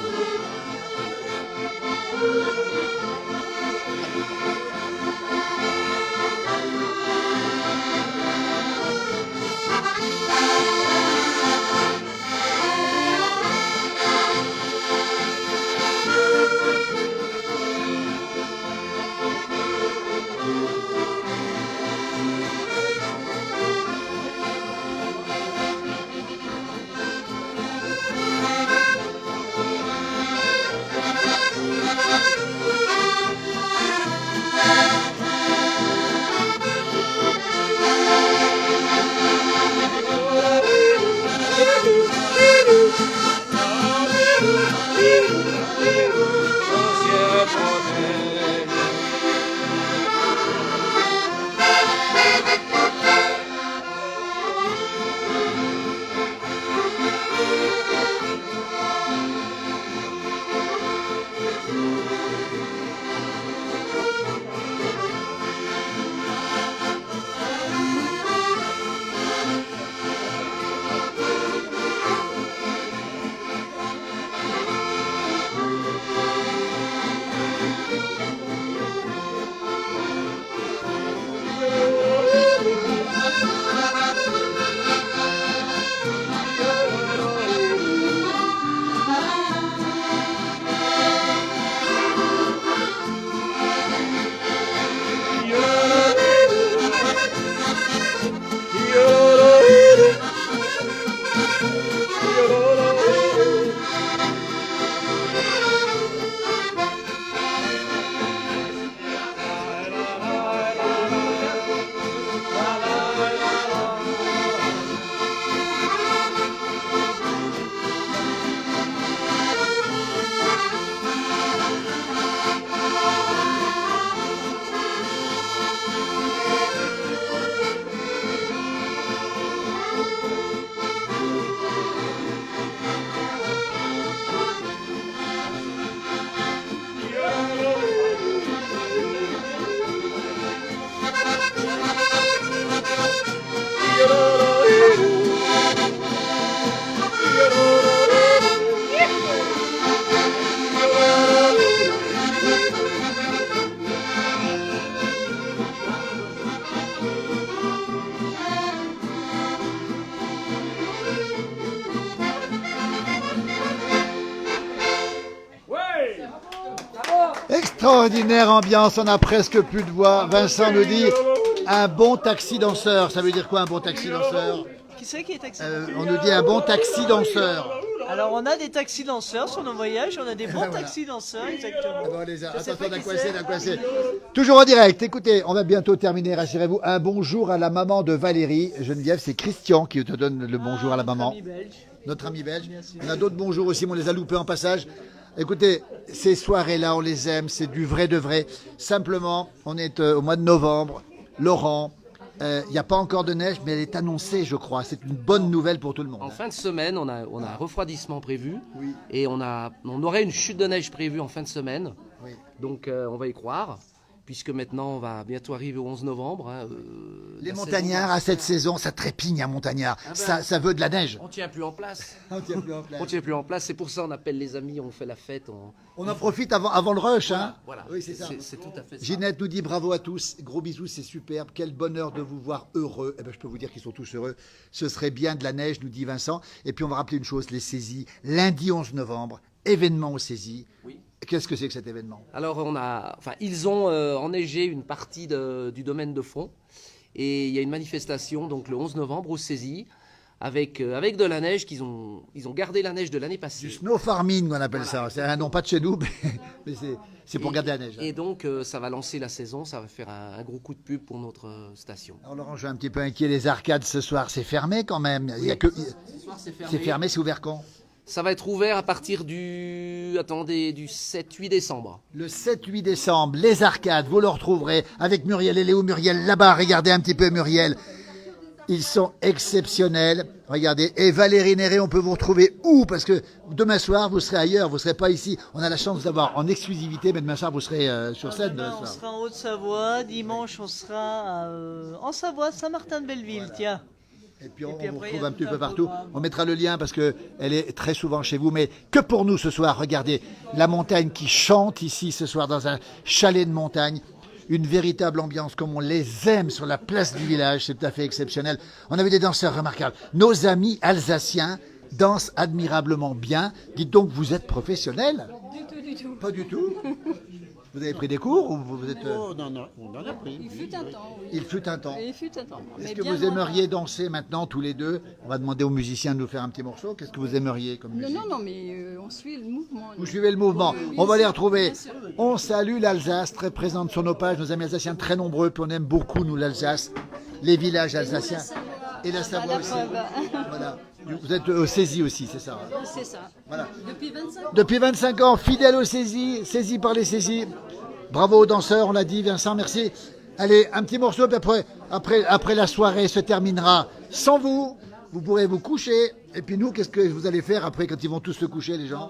Extraordinaire ambiance, on a presque plus de voix. Vincent nous dit un bon taxi danseur. Ça veut dire quoi un bon taxi danseur? Qui c'est qui est taxi On nous dit un bon taxi danseur. Alors on a des taxis danseurs sur nos voyages, on a des bons taxis danseurs, exactement. Bon, attention, d'un coincé. Toujours en direct, écoutez, on va bientôt terminer, rassurez-vous. Un bonjour à la maman de Valérie. Geneviève, c'est Christian qui te donne le bonjour à la maman. Notre ami belge. On a d'autres bonjours aussi, mais on les a loupés en passage. Écoutez, ces soirées-là, on les aime, c'est du vrai de vrai. Simplement, on est au mois de novembre. Laurent, il n'y a pas encore de neige, mais elle est annoncée, je crois. C'est une bonne nouvelle pour tout le monde. En fin de semaine, on a un refroidissement prévu. Oui. Et on aurait une chute de neige prévue en fin de semaine. Oui. Donc, on va y croire. Puisque maintenant, on va bientôt arriver au 11 novembre. Les montagnards, à cette saison, ça trépigne à Montagnard. Ça veut de la neige. On ne tient plus en place. On tient plus en place. C'est pour ça qu'on appelle les amis, on fait la fête. On en profite avant le rush. Voilà, hein. Voilà. Oui, c'est ça. C'est tout à fait ça. Ginette nous dit bravo à tous. Gros bisous, c'est superbe. Quel bonheur de vous voir heureux. Eh ben, je peux vous dire qu'ils sont tous heureux. Ce serait bien de la neige, nous dit Vincent. Et puis, on va rappeler une chose, les saisies. Lundi 11 novembre, événement aux saisies. Oui. Qu'est-ce que c'est que cet événement? Alors, ils ont enneigé une partie du domaine de fond. Et il y a une manifestation, donc le 11 novembre, aux saisies, avec de la neige ils ont gardé la neige de l'année passée. Du snow farming, on appelle ça. C'est un nom pas de chez nous, mais c'est pour garder la neige. Et donc, ça va lancer la saison, ça va faire un gros coup de pub pour notre station. Alors Laurent, je suis un petit peu inquiet. Les arcades ce soir, c'est fermé quand même. Oui, ce soir, c'est fermé. C'est fermé, c'est ouvert quand? Ça va être ouvert à partir du 7-8 décembre. Le 7-8 décembre, les arcades, vous le retrouverez avec Muriel et Léo. Muriel là-bas, regardez un petit peu Muriel. Ils sont exceptionnels. Regardez. Et Valérie Néré, on peut vous retrouver où? Parce que demain soir, vous serez ailleurs, vous ne serez pas ici. On a la chance d'avoir en exclusivité, mais demain soir, vous serez sur scène. On sera en Haute-Savoie. Dimanche, on sera en Savoie, Saint-Martin-de-Belleville, voilà. Tiens. Et puis on vous retrouve un petit peu partout. On mettra le lien parce qu'elle est très souvent chez vous. Mais que pour nous ce soir, regardez la montagne qui chante ici ce soir dans un chalet de montagne. Une véritable ambiance comme on les aime sur la place du village. C'est tout à fait exceptionnel. On a vu des danseurs remarquables. Nos amis alsaciens dansent admirablement bien. Dites donc, vous êtes professionnels? Du tout. Pas du tout. Vous avez pris des cours ou vous êtes... Oh, non, on en a pris. Il fut un temps, oui. Il fut un temps. Il fut un temps. Est-ce que vous aimeriez danser maintenant tous les deux? On va demander aux musiciens de nous faire un petit morceau. Qu'est-ce que vous aimeriez comme musique? Non, mais on suit le mouvement. Vous suivez le mouvement. On va les retrouver. On salue l'Alsace, très présente sur nos pages. Nos amis alsaciens très nombreux. Puis on aime beaucoup, nous, l'Alsace. Les villages alsaciens. Et la Savoie aussi. Voilà. Vous êtes au Saisie aussi, c'est ça? C'est ça. Voilà. Depuis 25 ans. Depuis 25 ans, fidèle au Saisie, Saisie par les Saisies. Bravo aux danseurs, on l'a dit, Vincent, merci. Allez, un petit morceau, puis après la soirée se terminera sans vous. Vous pourrez vous coucher. Et puis nous, qu'est-ce que vous allez faire après quand ils vont tous se coucher, les gens?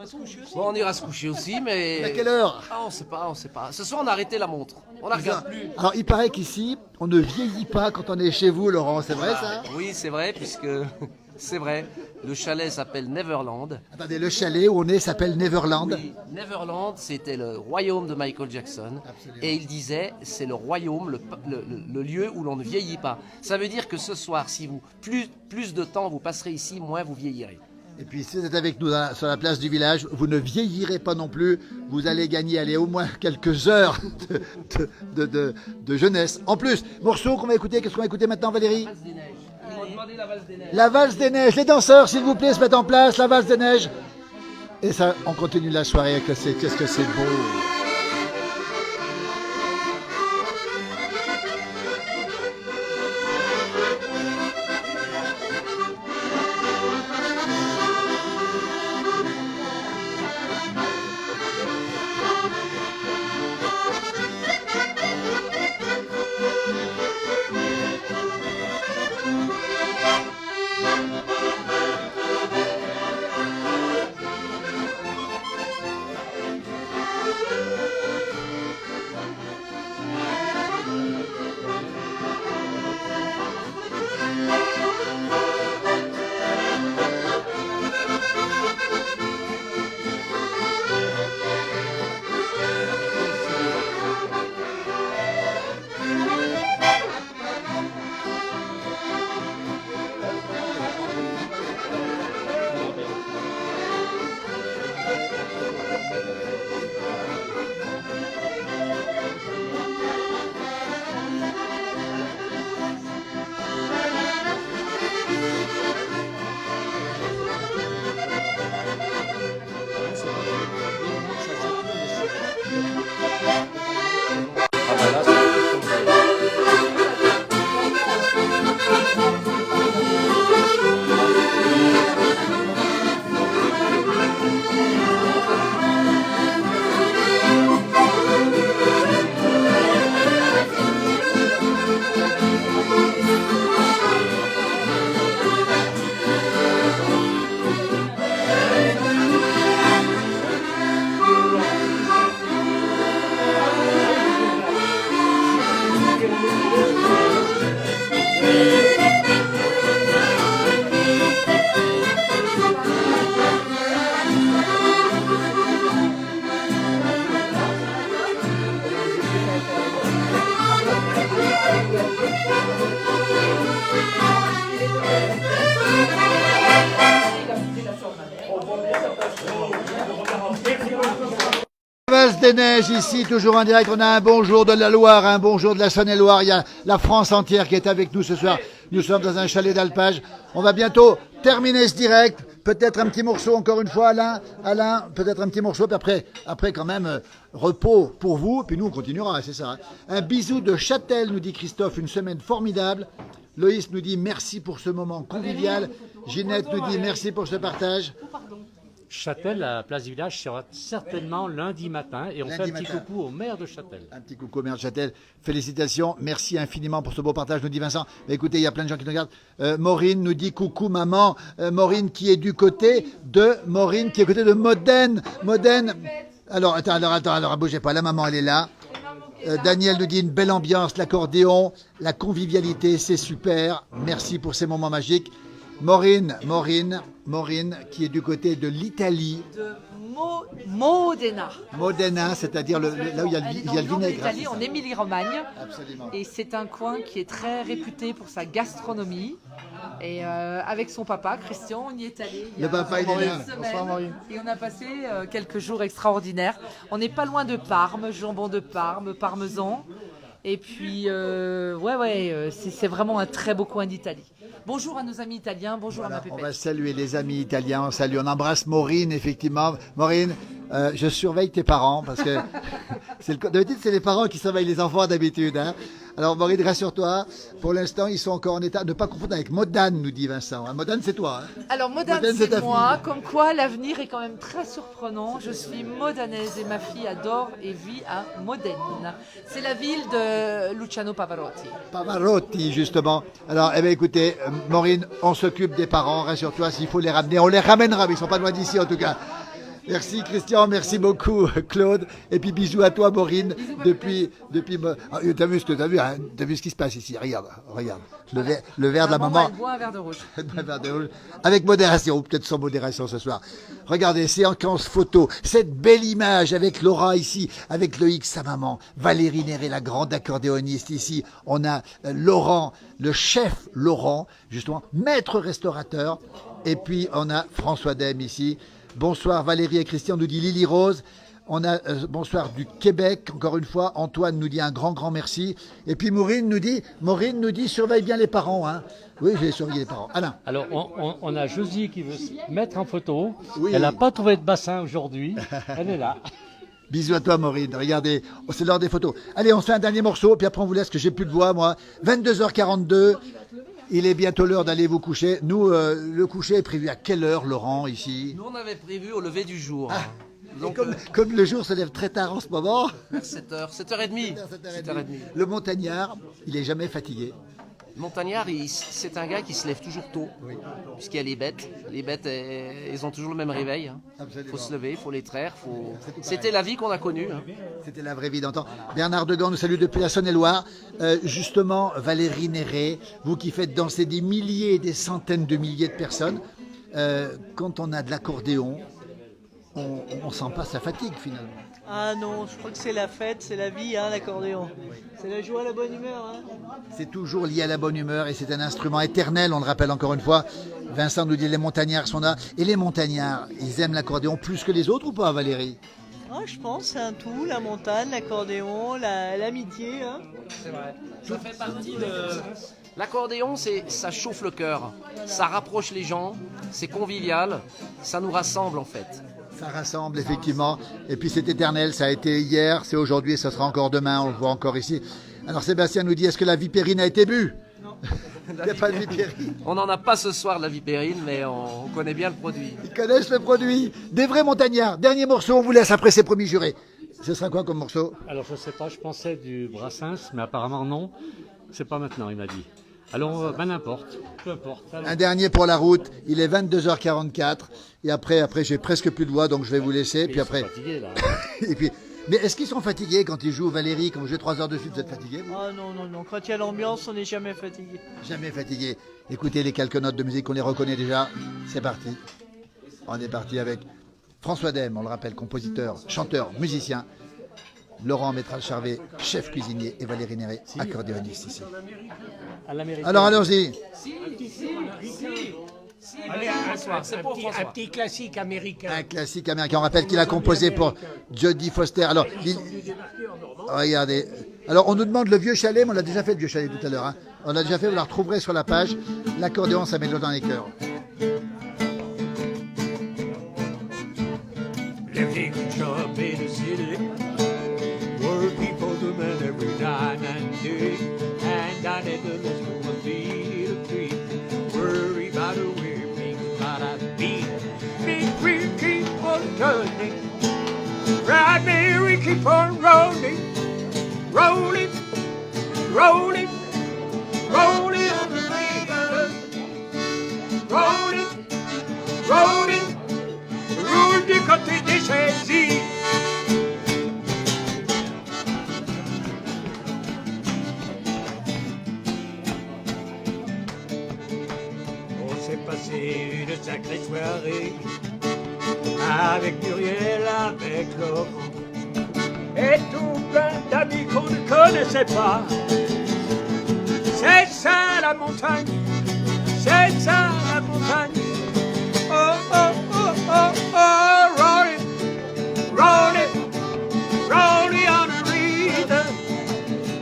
On ira se coucher aussi, mais... À quelle heure? On sait pas. Ce soir, on a arrêté la montre. On la regarde plus. Alors, il paraît qu'ici, on ne vieillit pas quand on est chez vous, Laurent. C'est vrai, ça? Oui, c'est vrai, puisque... C'est vrai, le chalet s'appelle Neverland. Attendez, le chalet où on est s'appelle Neverland. Oui, Neverland, c'était le royaume de Michael Jackson. Absolument. Et il disait, c'est le royaume, le lieu où l'on ne vieillit pas. Ça veut dire que ce soir, si vous plus de temps vous passerez ici, moins vous vieillirez. Et puis si vous êtes avec nous sur la place du village, vous ne vieillirez pas non plus. Vous allez gagner au moins quelques heures de jeunesse. En plus, morceau qu'on va écouter, qu'est-ce qu'on va écouter maintenant, Valérie? La valse des neiges. Les danseurs, s'il vous plaît, se mettent en place. La valse des neiges. Et ça, on continue la soirée. Qu'est-ce que c'est beau. Place des Neiges, ici, toujours en direct. On a un bonjour de la Loire, un bonjour de la Saône-et-Loire. Il y a la France entière qui est avec nous ce soir. Nous sommes dans un chalet d'alpage. On va bientôt terminer ce direct. Peut-être un petit morceau encore une fois, Alain. Alain, peut-être un petit morceau. Puis après quand même, repos pour vous. Puis nous, on continuera, c'est ça. Hein. Un bisou de Châtel, nous dit Christophe. Une semaine formidable. Loïs nous dit merci pour ce moment convivial. Ginette nous dit merci pour ce partage. Châtel, la place du village, sera certainement lundi matin et on fait un petit coucou au maire de Châtel. Un petit coucou au maire de Châtel. Félicitations, merci infiniment pour ce beau partage, nous dit Vincent. Mais écoutez, il y a plein de gens qui nous regardent. Maureen nous dit coucou maman. Maureen qui est du côté de Modène. Modène. Alors, bougez pas, la maman elle est là. Daniel nous dit une belle ambiance, l'accordéon, la convivialité, c'est super. Merci pour ces moments magiques. Maureen, qui est du côté de l'Italie. De Modena. Modena, c'est-à-dire là où il y a le vinaigre. L'Italie, en Émilie-Romagne. Absolument. Et c'est un coin qui est très réputé pour sa gastronomie. Et avec son papa, Christian, on y est allé il y a une semaine. Et on a passé quelques jours extraordinaires. On n'est pas loin de Parme, jambon de Parme, parmesan. Et puis, c'est vraiment un très beau coin d'Italie. Bonjour à nos amis italiens, bonjour à ma pépette. On va saluer les amis italiens, on embrasse Maureen, effectivement. Maureen, je surveille tes parents, parce que d'habitude c'est les parents qui surveillent les enfants d'habitude. Hein. Alors Maureen, rassure-toi, pour l'instant ils sont encore en état de ne pas confondre avec Modane, nous dit Vincent. Hein. Modane c'est toi. Hein. Alors Modane c'est moi, comme quoi l'avenir est quand même très surprenant. Je suis modanaise et ma fille adore et vit à Modène. C'est la ville de Luciano Pavarotti. Pavarotti, justement. Alors, écoutez, Maureen, on s'occupe des parents, rassure-toi, s'il faut les ramener, on les ramènera, mais ils ne sont pas loin d'ici en tout cas. Merci Christian, merci beaucoup Claude, et puis bisous à toi Maureen, depuis t'as vu ce qui se passe ici, regarde, le verre de la maman. Elle boit un verre de rouge. Avec modération, ou peut-être sans modération ce soir. Regardez, séquence photo, cette belle image avec Laura ici, avec Loïc, sa maman, Valérie Néré, la grande accordéoniste ici, on a Laurent, le chef Laurent, justement, maître restaurateur, et puis on a François Dem ici. Bonsoir Valérie et Christian, nous dit Lily Rose. On a bonsoir du Québec, encore une fois. Antoine nous dit un grand merci. Et puis Maureen nous dit surveille bien les parents. Hein. Oui, je vais surveiller les parents. Alain. Alors, on a Josie qui veut se mettre en photo. Oui. Elle n'a pas trouvé de bassin aujourd'hui. Elle est là. Bisous à toi Maureen. Regardez, c'est l'heure des photos. Allez, on se fait un dernier morceau, puis après on vous laisse, que j'ai plus de voix, moi. 22h42. Il est bientôt l'heure d'aller vous coucher. Nous, le coucher est prévu à quelle heure, Laurent, ici? Nous, on avait prévu au lever du jour. Ah, Donc, comme le jour se lève très tard en ce moment. Vers 7h, 7h30. 7h30. Le montagnard, il est jamais fatigué. Le montagnard, c'est un gars qui se lève toujours tôt, puisqu'il y a les bêtes. Les bêtes, elles ont toujours le même réveil. Il faut se lever, il faut les traire. C'était la vie qu'on a connue. Hein. C'était la vraie vie d'antan. Bernard Degan nous salue depuis la Saône-et-Loire. Justement, Valérie Néré, vous qui faites danser des milliers et des centaines de milliers de personnes, quand on a de l'accordéon, on sent pas sa fatigue finalement. Ah non, je crois que c'est la fête, c'est la vie, hein, l'accordéon. C'est la joie, la bonne humeur. Hein. C'est toujours lié à la bonne humeur et c'est un instrument éternel, on le rappelle encore une fois. Vincent nous dit les montagnards sont là. Et les montagnards, ils aiment l'accordéon plus que les autres ou pas, Valérie? Ah, je pense c'est un tout, la montagne, l'accordéon, l'amitié. Hein. C'est vrai. Ça fait partie de... L'accordéon, ça chauffe le cœur, ça rapproche les gens, c'est convivial, ça nous rassemble en fait. Ça rassemble effectivement, et puis c'est éternel, ça a été hier, c'est aujourd'hui, ça sera encore demain, on le voit encore ici. Alors Sébastien nous dit, est-ce que la vipérine a été bue? Non. Il n'y a pas de vipérine. On n'en a pas ce soir de la vipérine, mais on connaît bien le produit. Ils connaissent le produit. Des vrais montagnards. Dernier morceau, on vous laisse après ces promis jurés. Ce sera quoi comme morceau? Alors je ne sais pas, je pensais du Brassens, mais apparemment non. C'est pas maintenant, il m'a dit. Alors, n'importe, peu importe. Un dernier pour la route, il est 22h44 et après j'ai presque plus de voix, donc je vais vous laisser. Mais puis après. Ils sont fatigués, là. Et puis, mais est-ce qu'ils sont fatigués quand ils jouent, Valérie, quand vous jouez 3 heures de suite, vous êtes fatigués? Ah non, quand il y a l'ambiance, on n'est jamais fatigué. Jamais fatigué. Écoutez les quelques notes de musique, on les reconnaît déjà. C'est parti. On est parti avec François Dem, on le rappelle, compositeur, chanteur, musicien. Laurent Métral-Charvet, chef cuisinier, et Valérie Néré, accordéoniste ici. Alors allons-y. Allez, un petit classique américain. Un classique américain. On rappelle qu'il a composé pour Jodie Foster. Alors, regardez. Alors, on nous demande le vieux chalet, mais on l'a déjà fait le vieux chalet tout à l'heure. Hein. On l'a déjà fait, vous la retrouverez sur la page. L'accordéon, ça met de l'eau dans les cœurs. Living job in the city, working for the man every night and day, and I never lose no feet of free. Worry about the way things gotta be. Big wheel keep on turning, right me we keep on rolling, rolling, rolling, rolling on the river, rolling, rolling. Roule du côté des saisies. On s'est passé une sacrée soirée avec Muriel, avec Laurent et tout plein d'amis qu'on ne connaissait pas. C'est ça la montagne, c'est ça la montagne. Oh, oh, oh, oh, oh, rolling, rolling, rolling on a river,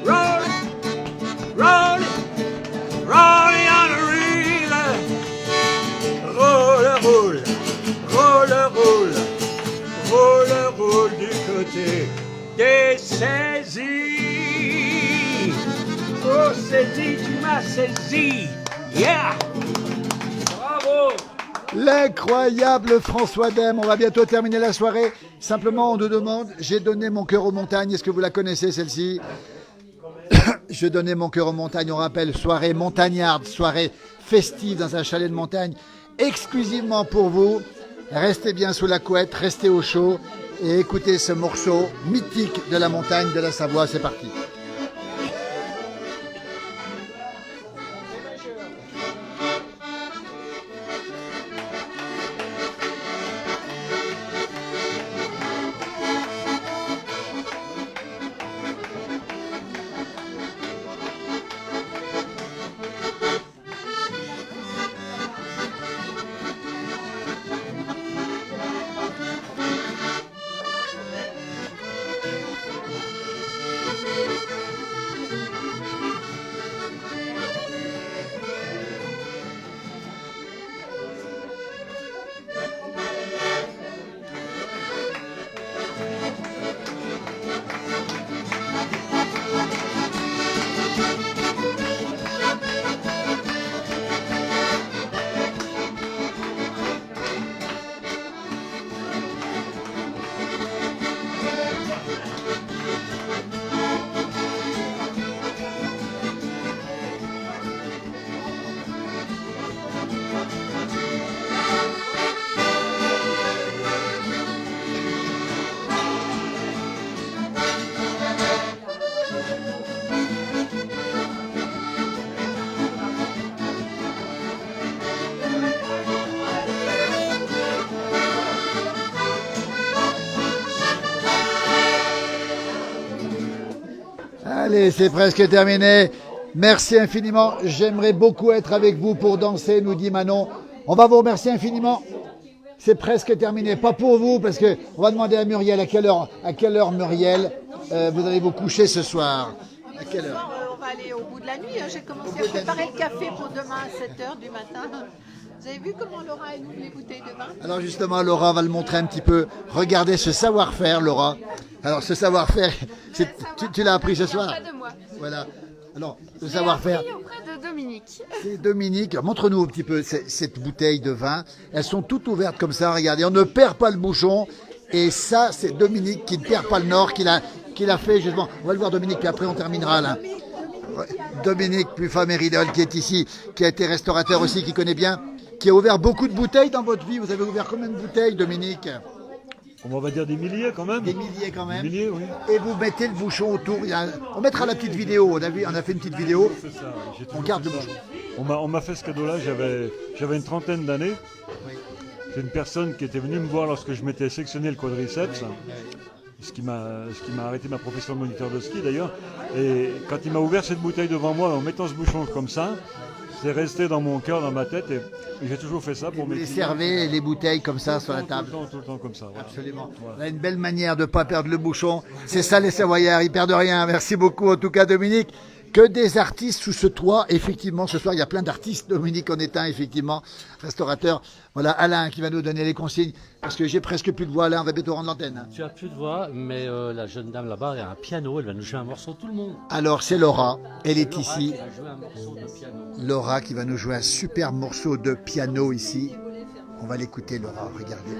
rolling, rolling, rolling on a river. Roll, roll, roll, roll, roll, roll du côté des saisies. Oh, saisie, tu m'as saisi, yeah! Bravo! L'incroyable François Dème. On va bientôt terminer la soirée. Simplement, on nous demande, j'ai donné mon cœur aux montagnes. Est-ce que vous la connaissez, celle-ci? Je donnais mon cœur aux montagnes. On rappelle, soirée montagnarde, soirée festive dans un chalet de montagne, exclusivement pour vous. Restez bien sous la couette, restez au chaud et écoutez ce morceau mythique de la montagne de la Savoie. C'est parti. Allez, c'est presque terminé. Merci infiniment. J'aimerais beaucoup être avec vous pour danser, nous dit Manon. On va vous remercier infiniment. C'est presque terminé. Pas pour vous, parce que on va demander à Muriel à quelle heure Muriel, vous allez vous coucher ce soir. À quelle heure? On va aller au bout de la nuit. J'ai commencé à préparer le café pour demain à 7h du matin. Vous avez vu comment Laura elle ouvre les bouteilles de vin? Alors justement, Laura va le montrer un petit peu. Regardez ce savoir-faire, Laura. Alors ce savoir-faire, tu l'as appris ce soir? De moi. Voilà. Alors, le savoir-faire. Auprès de Dominique. C'est Dominique. Montre-nous un petit peu cette bouteille de vin. Elles sont toutes ouvertes comme ça, regardez. On ne perd pas le bouchon. Et ça, c'est Dominique qui ne perd pas le nord, qui l'a fait justement. On va le voir Dominique, puis après on terminera là. Dominique Puffa-Méridol qui est ici, qui a été restaurateur aussi, qui connaît bien, qui a ouvert beaucoup de bouteilles dans votre vie. Vous avez ouvert combien de bouteilles, Dominique? On va dire des milliers quand même. Des milliers quand même. Des milliers, oui. Et vous mettez le bouchon autour. On mettra la petite vidéo. On a fait une petite vidéo. C'est ça. On garde le bouchon. On m'a fait ce cadeau-là. J'avais une trentaine d'années. Oui. C'est une personne qui était venue me voir lorsque je m'étais sectionné le quadriceps. Ce qui m'a arrêté ma profession de moniteur de ski d'ailleurs. Et quand il m'a ouvert cette bouteille devant moi en mettant ce bouchon comme ça, C'est resté dans mon cœur, dans ma tête, et j'ai toujours fait ça pour mes Les clients. servez les bouteilles comme ça sur la table. Tout le temps comme ça. Voilà. Absolument. Voilà. On a une belle manière de ne pas perdre le bouchon. C'est ça les Savoyards, ils perdent rien. Merci beaucoup en tout cas Dominique. Que des artistes sous ce toit. Effectivement, ce soir, il y a plein d'artistes. Dominique en est un, effectivement, restaurateur. Voilà, Alain qui va nous donner les consignes. Parce que j'ai presque plus de voix, Alain, on va bientôt rendre l'antenne. Tu as plus de voix, mais la jeune dame là-bas, elle a un piano, elle va nous jouer un morceau, tout le monde. Alors, c'est Laura. Elle est ici. Qui va jouer un morceau de piano. Laura qui va nous jouer un super morceau de piano ici. On va l'écouter, Laura. Regardez.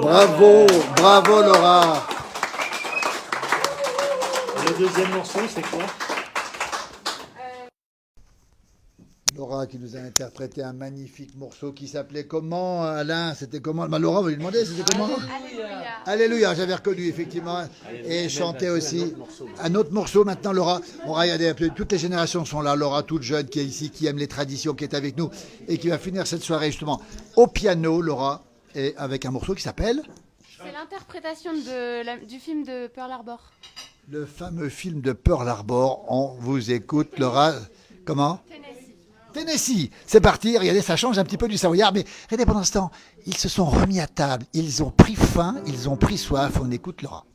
Bravo, bravo Laura. Le deuxième morceau, c'est quoi? Laura qui nous a interprété un magnifique morceau qui s'appelait comment, Alain? C'était comment? Bah, Laura, on va lui demander, c'était comment? Alléluia. Alléluia, j'avais reconnu effectivement. Et chanter aussi un autre morceau maintenant, Laura. On va regarder un peu, toutes les générations sont là. Laura, toute jeune, qui est ici, qui aime les traditions, qui est avec nous et qui va finir cette soirée justement au piano, Laura, et avec un morceau qui s'appelle? C'est l'interprétation du film de Pearl Harbor. Le fameux film de Pearl Harbor. On vous écoute, Laura. Comment? Tennessee, c'est parti, regardez, ça change un petit peu du Savoyard, mais regardez, pendant ce temps, ils se sont remis à table, ils ont pris faim, ils ont pris soif, on écoute Laura.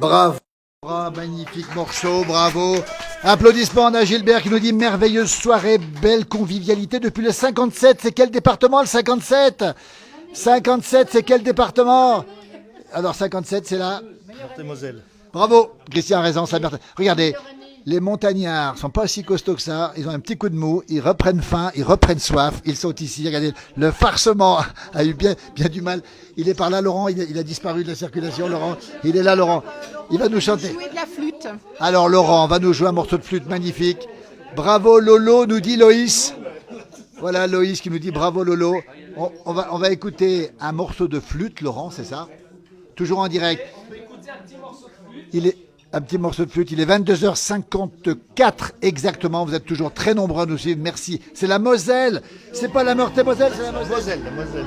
Bravo, magnifique morceau, bravo. Applaudissements à Gilbert qui nous dit merveilleuse soirée, belle convivialité depuis le 57. C'est quel département le 57? 57, c'est quel département? Alors 57, c'est là. Meurthe-et-Moselle. Bravo, Christian a raison. Regardez, les montagnards sont pas si costauds que ça. Ils ont un petit coup de mou, ils reprennent faim, ils reprennent soif. Ils sont ici. Regardez, le farcement a eu bien du mal. Il est par là, Laurent. Il a disparu de la circulation, Laurent. Il est là, Laurent. Il va nous chanter. Jouer de la flûte. Alors, Laurent va nous jouer un morceau de flûte magnifique. Bravo, Lolo, nous dit Loïs. Voilà, Loïs qui nous dit bravo, Lolo. On va écouter un morceau de flûte, Laurent, c'est ça? Toujours en direct. Il est un petit morceau de flûte. Il est 22h54 exactement. Vous êtes toujours très nombreux à nous suivre. Merci. C'est la Moselle. C'est pas la Meurthe-et-Moselle, c'est la Moselle. La Moselle.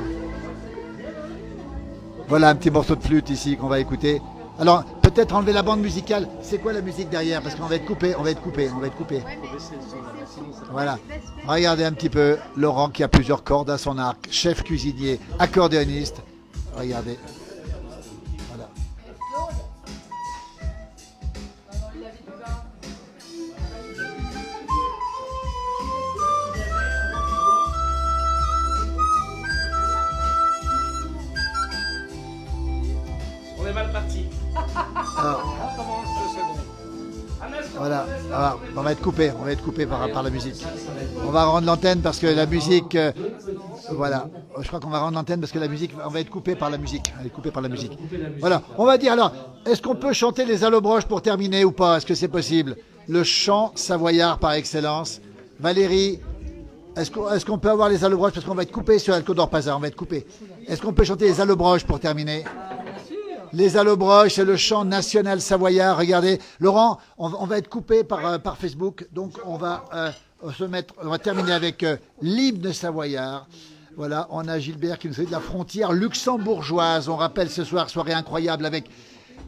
Voilà un petit morceau de flûte ici qu'on va écouter. Alors, peut-être enlever la bande musicale. C'est quoi la musique derrière? Parce qu'on va être coupé, on va être coupé, on va être coupé. Voilà. Regardez un petit peu Laurent qui a plusieurs cordes à son arc, chef cuisinier, accordéoniste. Regardez. Voilà. On est mal parti. Alors, On commence 2 secondes. voilà. Alors, on va être coupé par la musique. On va rendre l'antenne parce que la musique, voilà. Je crois qu'on va rendre l'antenne parce que la musique, on va être coupé par la musique. Elle est coupée par la musique. Voilà. On va dire alors, est-ce qu'on peut chanter les allobroches pour terminer ou pas? Est-ce que c'est possible? Le chant savoyard par excellence. Valérie, est-ce qu'on peut avoir les allobroches parce qu'on va être coupé sur Alco d'Orpazar, on va être coupé. Est-ce qu'on peut chanter les allobroches pour terminer? Les allobroches, c'est le chant national savoyard. Regardez, Laurent, on va être coupé par Facebook, donc on va terminer avec l'hymne savoyard. Voilà, on a Gilbert qui nous fait de la frontière luxembourgeoise. On rappelle ce soir, soirée incroyable avec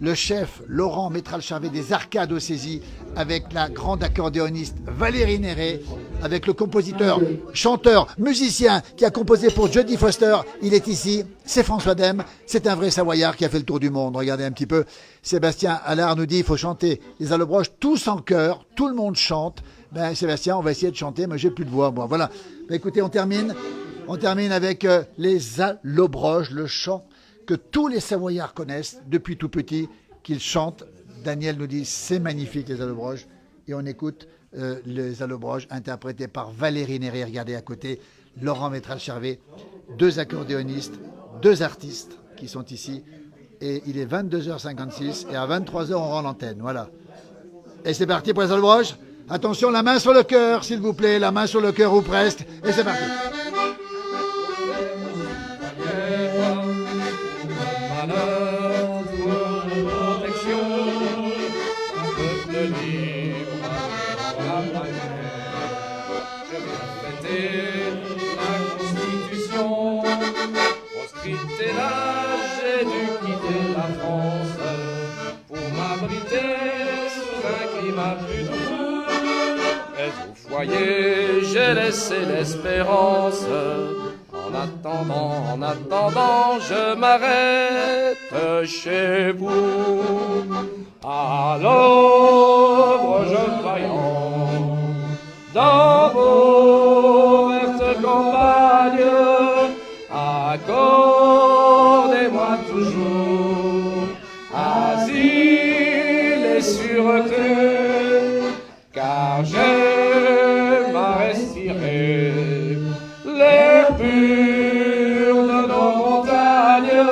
le chef Laurent Métral-Charvet des Arcades au Saisie, avec la grande accordéoniste Valérie Néré, avec le compositeur, chanteur, musicien qui a composé pour Jodie Foster. Il est ici, c'est François Dème, c'est un vrai Savoyard qui a fait le tour du monde. Regardez un petit peu, Sébastien Allard nous dit il faut chanter les allobroches tous en chœur, tout le monde chante. Ben Sébastien, on va essayer de chanter, mais j'ai plus de voix. Bon, voilà. Ben, écoutez, on termine avec les allobroches, le chant que tous les Savoyards connaissent depuis tout petit, qu'ils chantent. Daniel nous dit c'est magnifique les allobroches. Et on écoute les allobroches interprétés par Valérie Néré. Regardez à côté, Laurent Métral-Charvet, 2 accordéonistes, 2 artistes qui sont ici. Et il est 22h56 et à 23h on rend l'antenne. Voilà. Et c'est parti pour les allobroches. Attention, la main sur le cœur, s'il vous plaît, la main sur le cœur ou presque. Et c'est parti. Proscrité là, j'ai dû quitter la France pour m'abriter sous un climat plus doux. Mais au foyer, j'ai laissé l'espérance. En attendant, je m'arrête chez vous. À l'aube, je vaillant dans vos vertes campagnes. Accordez-moi toujours asile et sûreté, car j'aime à respirer l'air pur de nos montagnes.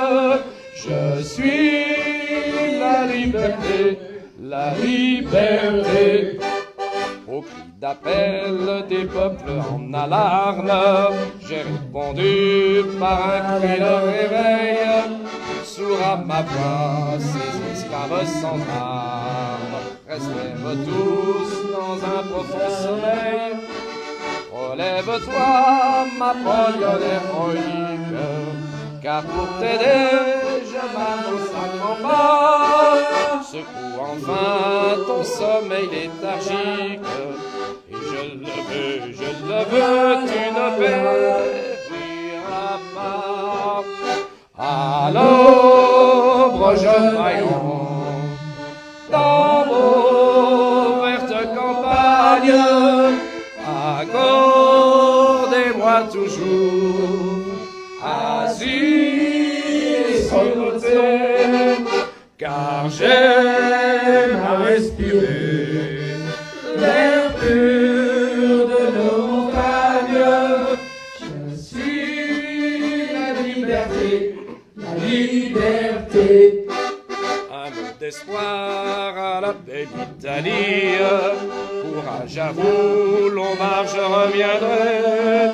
Je suis la liberté, la liberté. Au cri d'appel des peuples en alarme, j'ai répondu par un cri de réveil. Sourd à ma voix, ces esclaves sans armes restèrent tous dans un profond sommeil. Relève-toi, ma polionne héroïque, car pour t'aider, je m'annonce à grands pas. Secoue enfin ton sommeil léthargique, et je le veux, tu ne périras pas. À l'aube, je vaillant dans vos vertes campagnes, accordez-moi toujours asile et sûreté, car j'aime à respirer l'air pur de nos montagnes. Je suis la liberté, la liberté. Un mot d'espoir à la belle Italie. Courage à vous, Lombards, je reviendrai.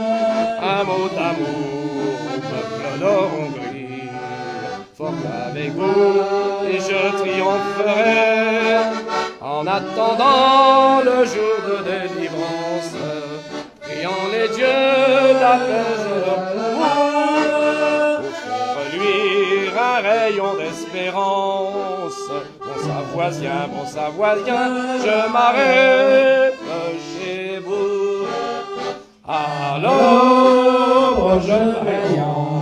Un mot d'amour au peuple d'Hongrie. Fort avec vous et je triompherai. En attendant le jour de délivrance, priant les dieux d'apaisement pour faire reluire un un rayon d'espérance. Bon Savoisien, je m'arrête chez vous. À l'ombre je rayons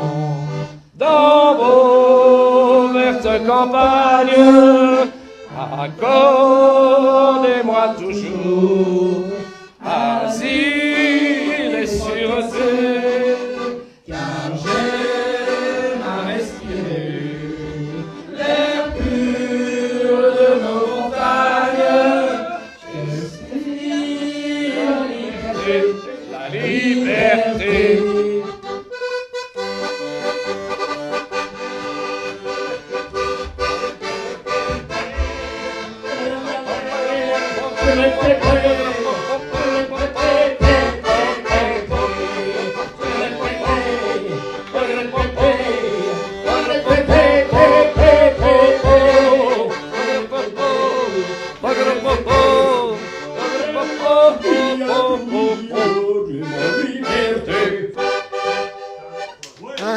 dans vos vertes campagnes. Accordez-moi toujours asile et sûreté, car j'aime à respirer l'air pur de nos montagnes. J'espère la liberté.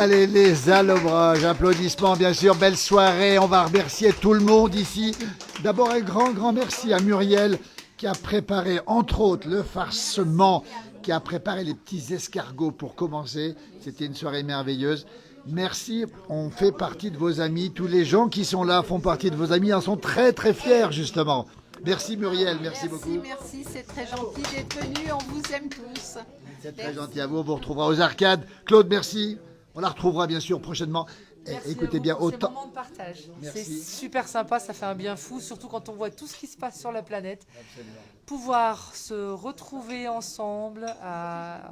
Allez, les Allobrages, applaudissements bien sûr, belle soirée, on va remercier tout le monde ici. D'abord un grand merci à Muriel qui a préparé entre autres le farcement, qui a préparé les petits escargots pour commencer. C'était une soirée merveilleuse. Merci, on fait partie de vos amis, tous les gens qui sont là font partie de vos amis, en sont très fiers justement. Merci Muriel, merci beaucoup. Merci, c'est très gentil d'être venu, on vous aime tous. C'est très gentil à vous, on vous retrouvera aux arcades. Claude, merci. On la retrouvera bien sûr prochainement. Merci écoutez bien, c'est un moment de partage. C'est super sympa, ça fait un bien fou, surtout quand on voit tout ce qui se passe sur la planète. Absolument. Pouvoir se retrouver ensemble,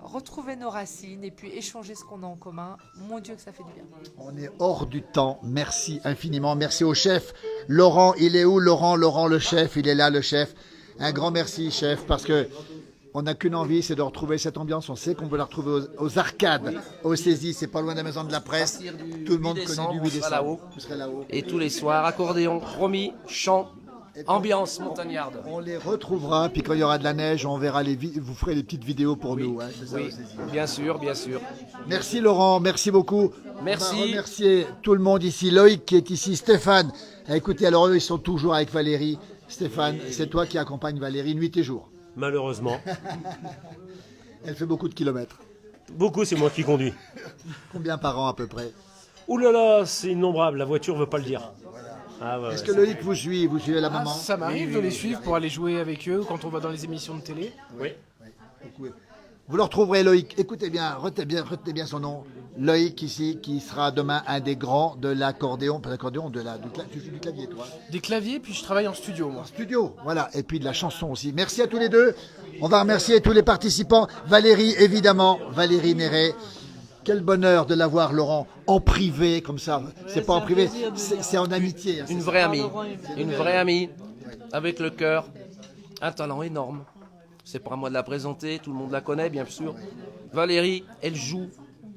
retrouver nos racines et puis échanger ce qu'on a en commun. Mon Dieu que ça fait du bien. On est hors du temps. Merci infiniment. Merci au chef. Laurent, il est où Laurent le chef, il est là le chef. Un grand merci chef parce que on n'a qu'une envie, c'est de retrouver cette ambiance. On sait qu'on veut la retrouver aux arcades, au Saisie, c'est pas loin de la maison de la presse. Tout le monde connaît du 8 décembre. Vous serez là-haut. Et tous les soirs, accordéon, promis, chant, ambiance montagnarde. On les retrouvera, puis quand il y aura de la neige, on verra vous ferez les petites vidéos pour nous. Hein, ça, oui, bien sûr, bien sûr. Merci Laurent, merci beaucoup. Merci. On va remercier tout le monde ici. Loïc qui est ici, Stéphane. Écoutez, alors eux, ils sont toujours avec Valérie. Stéphane, c'est toi qui accompagne Valérie nuit et jour. Malheureusement. Elle fait beaucoup de kilomètres. Beaucoup, c'est moi qui conduis. Combien par an à peu près? Ouh là là, c'est innombrable, la voiture ne veut pas le dire. Ah ouais, est-ce que Loïc vous suivez la maman? Ça m'arrive de les suivre pour aller jouer avec eux quand on va dans les émissions de télé. Oui. Vous le retrouverez Loïc, écoutez bien, retenez bien son nom. Loïc ici, qui sera demain un des grands de l'accordéon, pas l'accordéon, tu joues du clavier toi. Des claviers, puis je travaille en studio moi. Studio, voilà, et puis de la chanson aussi. Merci à tous les deux. On va remercier tous les participants. Valérie, évidemment, Valérie Néret. Quel bonheur de l'avoir, Laurent, en privé, comme ça. C'est pas en privé, c'est en amitié. Une vraie amie, une vraie amie, avec le cœur, un talent énorme. C'est pas à moi de la présenter, tout le monde la connaît, bien sûr. Valérie, elle joue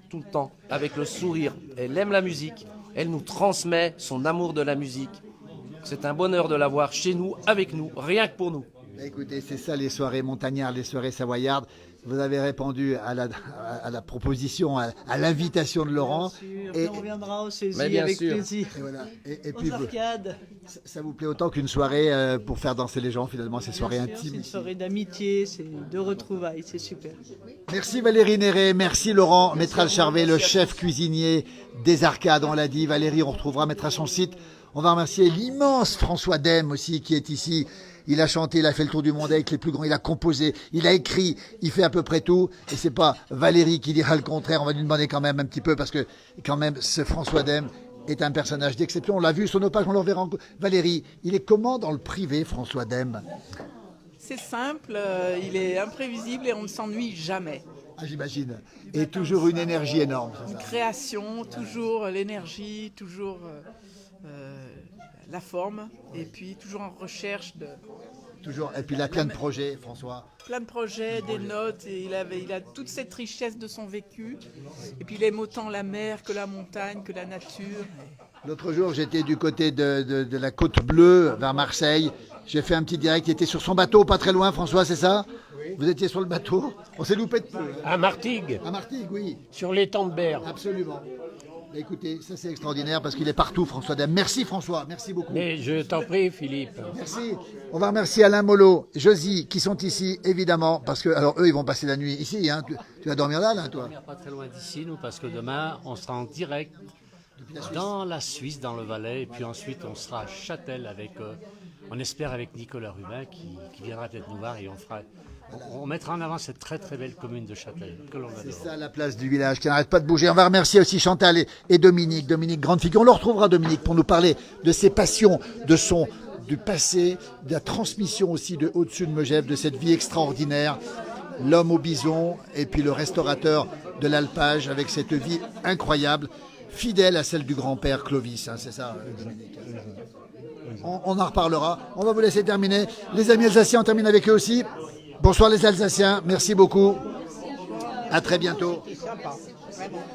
tout le temps, avec le sourire. Elle aime la musique, elle nous transmet son amour de la musique. C'est un bonheur de l'avoir chez nous, avec nous, rien que pour nous. Écoutez, c'est ça les soirées montagnardes, les soirées savoyardes. Vous avez répondu à la proposition, à l'invitation de Laurent. Et on reviendra au Saisie avec plaisir. Et voilà. Et aux puis arcades. Ça vous plaît autant qu'une soirée pour faire danser les gens, finalement, ces soirées intimes. C'est une soirée d'amitié, c'est de retrouvailles, c'est super. Merci Valérie Néret, merci Laurent Métral Charvet, le chef cuisinier des arcades, on l'a dit. Valérie, on retrouvera, mettra son site. On va remercier l'immense François Dème aussi qui est ici. Il a chanté, il a fait le tour du monde avec les plus grands, il a composé, il a écrit, il fait à peu près tout. Et c'est pas Valérie qui dira le contraire, on va lui demander quand même un petit peu parce que quand même ce François Dème est un personnage d'exception. On l'a vu sur nos pages, on le reverra. Valérie, il est comment dans le privé, François Dème? C'est simple, il est imprévisible et on ne s'ennuie jamais. Ah, j'imagine. Et toujours une énergie énorme. Une création, toujours l'énergie, toujours la forme, et puis toujours en recherche de... Toujours, et puis il a plein de projets, François. Plein de projets, des notes, et il a toute cette richesse de son vécu. Et puis il aime autant la mer que la montagne, que la nature. L'autre jour, j'étais du côté de la Côte Bleue, vers Marseille. J'ai fait un petit direct, il était sur son bateau, pas très loin, François, c'est ça? Oui. Vous étiez sur le bateau? On s'est loupé de peu. À Martigues. À Martigues, oui. Sur l'étang de Berre. Absolument. Bah, écoutez, ça c'est extraordinaire parce qu'il est partout, François Dème. Merci François, merci beaucoup. Mais je t'en prie, Philippe. Merci. On va remercier Alain Molot, Josie, qui sont ici, évidemment, parce que, alors eux, ils vont passer la nuit ici, hein. Tu vas dormir là, toi? On ne pas très loin d'ici, nous, parce que demain, on sera en direct dans la Suisse, dans le Valais, et puis ensuite, on sera à Châtel avec, on espère, avec Nicolas Rubin, qui viendra peut-être nous voir, et on mettra en avant cette très très belle commune de Châtel, que l'on adore. C'est ça la place du village qui n'arrête pas de bouger. On va remercier aussi Chantal et Dominique. Dominique, grande figure. On le retrouvera, Dominique, pour nous parler de ses passions, du passé, de la transmission aussi de Au-dessus de Megève, de cette vie extraordinaire. L'homme au bison et puis le restaurateur de l'alpage avec cette vie incroyable, fidèle à celle du grand-père Clovis. Hein, c'est ça, Dominique. On en reparlera. On va vous laisser terminer. Les amis alsaciens, on termine avec eux aussi. Bonsoir les Alsaciens, merci beaucoup. À très bientôt.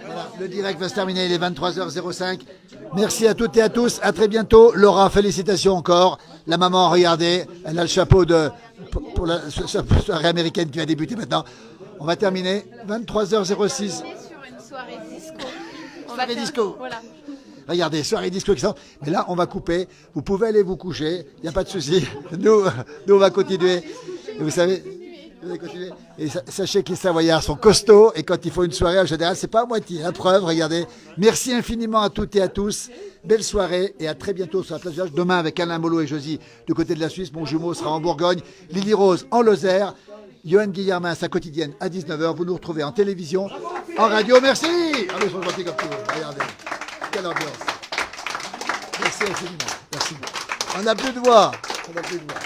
Voilà, le direct va se terminer, il est 23h05. Merci à toutes et à tous, à très bientôt. Laura, félicitations encore. La maman, regardez, elle a le chapeau pour la soirée américaine qui va débuter maintenant. On va terminer, 23h06. Sur une soirée disco. Soirée disco. Voilà. Regardez, soirée disco qui sort. Mais là, on va couper. Vous pouvez aller vous coucher. Il n'y a pas de souci. Nous, on va continuer. Et vous savez, vous allez continuer. Et sachez que les Savoyards sont costauds. Et quand il faut une soirée, en général, c'est pas à moitié. La preuve, regardez. Merci infiniment à toutes et à tous. Belle soirée. Et à très bientôt sur la place du village. Demain, avec Alain Molot et Josie du côté de la Suisse. Mon jumeau sera en Bourgogne. Lily Rose en Lozère. Johan Guillermin, sa quotidienne à 19h. Vous nous retrouvez en télévision, en radio. Merci. Ah, ils sont gentils comme tout. Regardez. Quelle ambiance. Merci infiniment. Merci. On n'a plus de voix. On n'a plus de voix.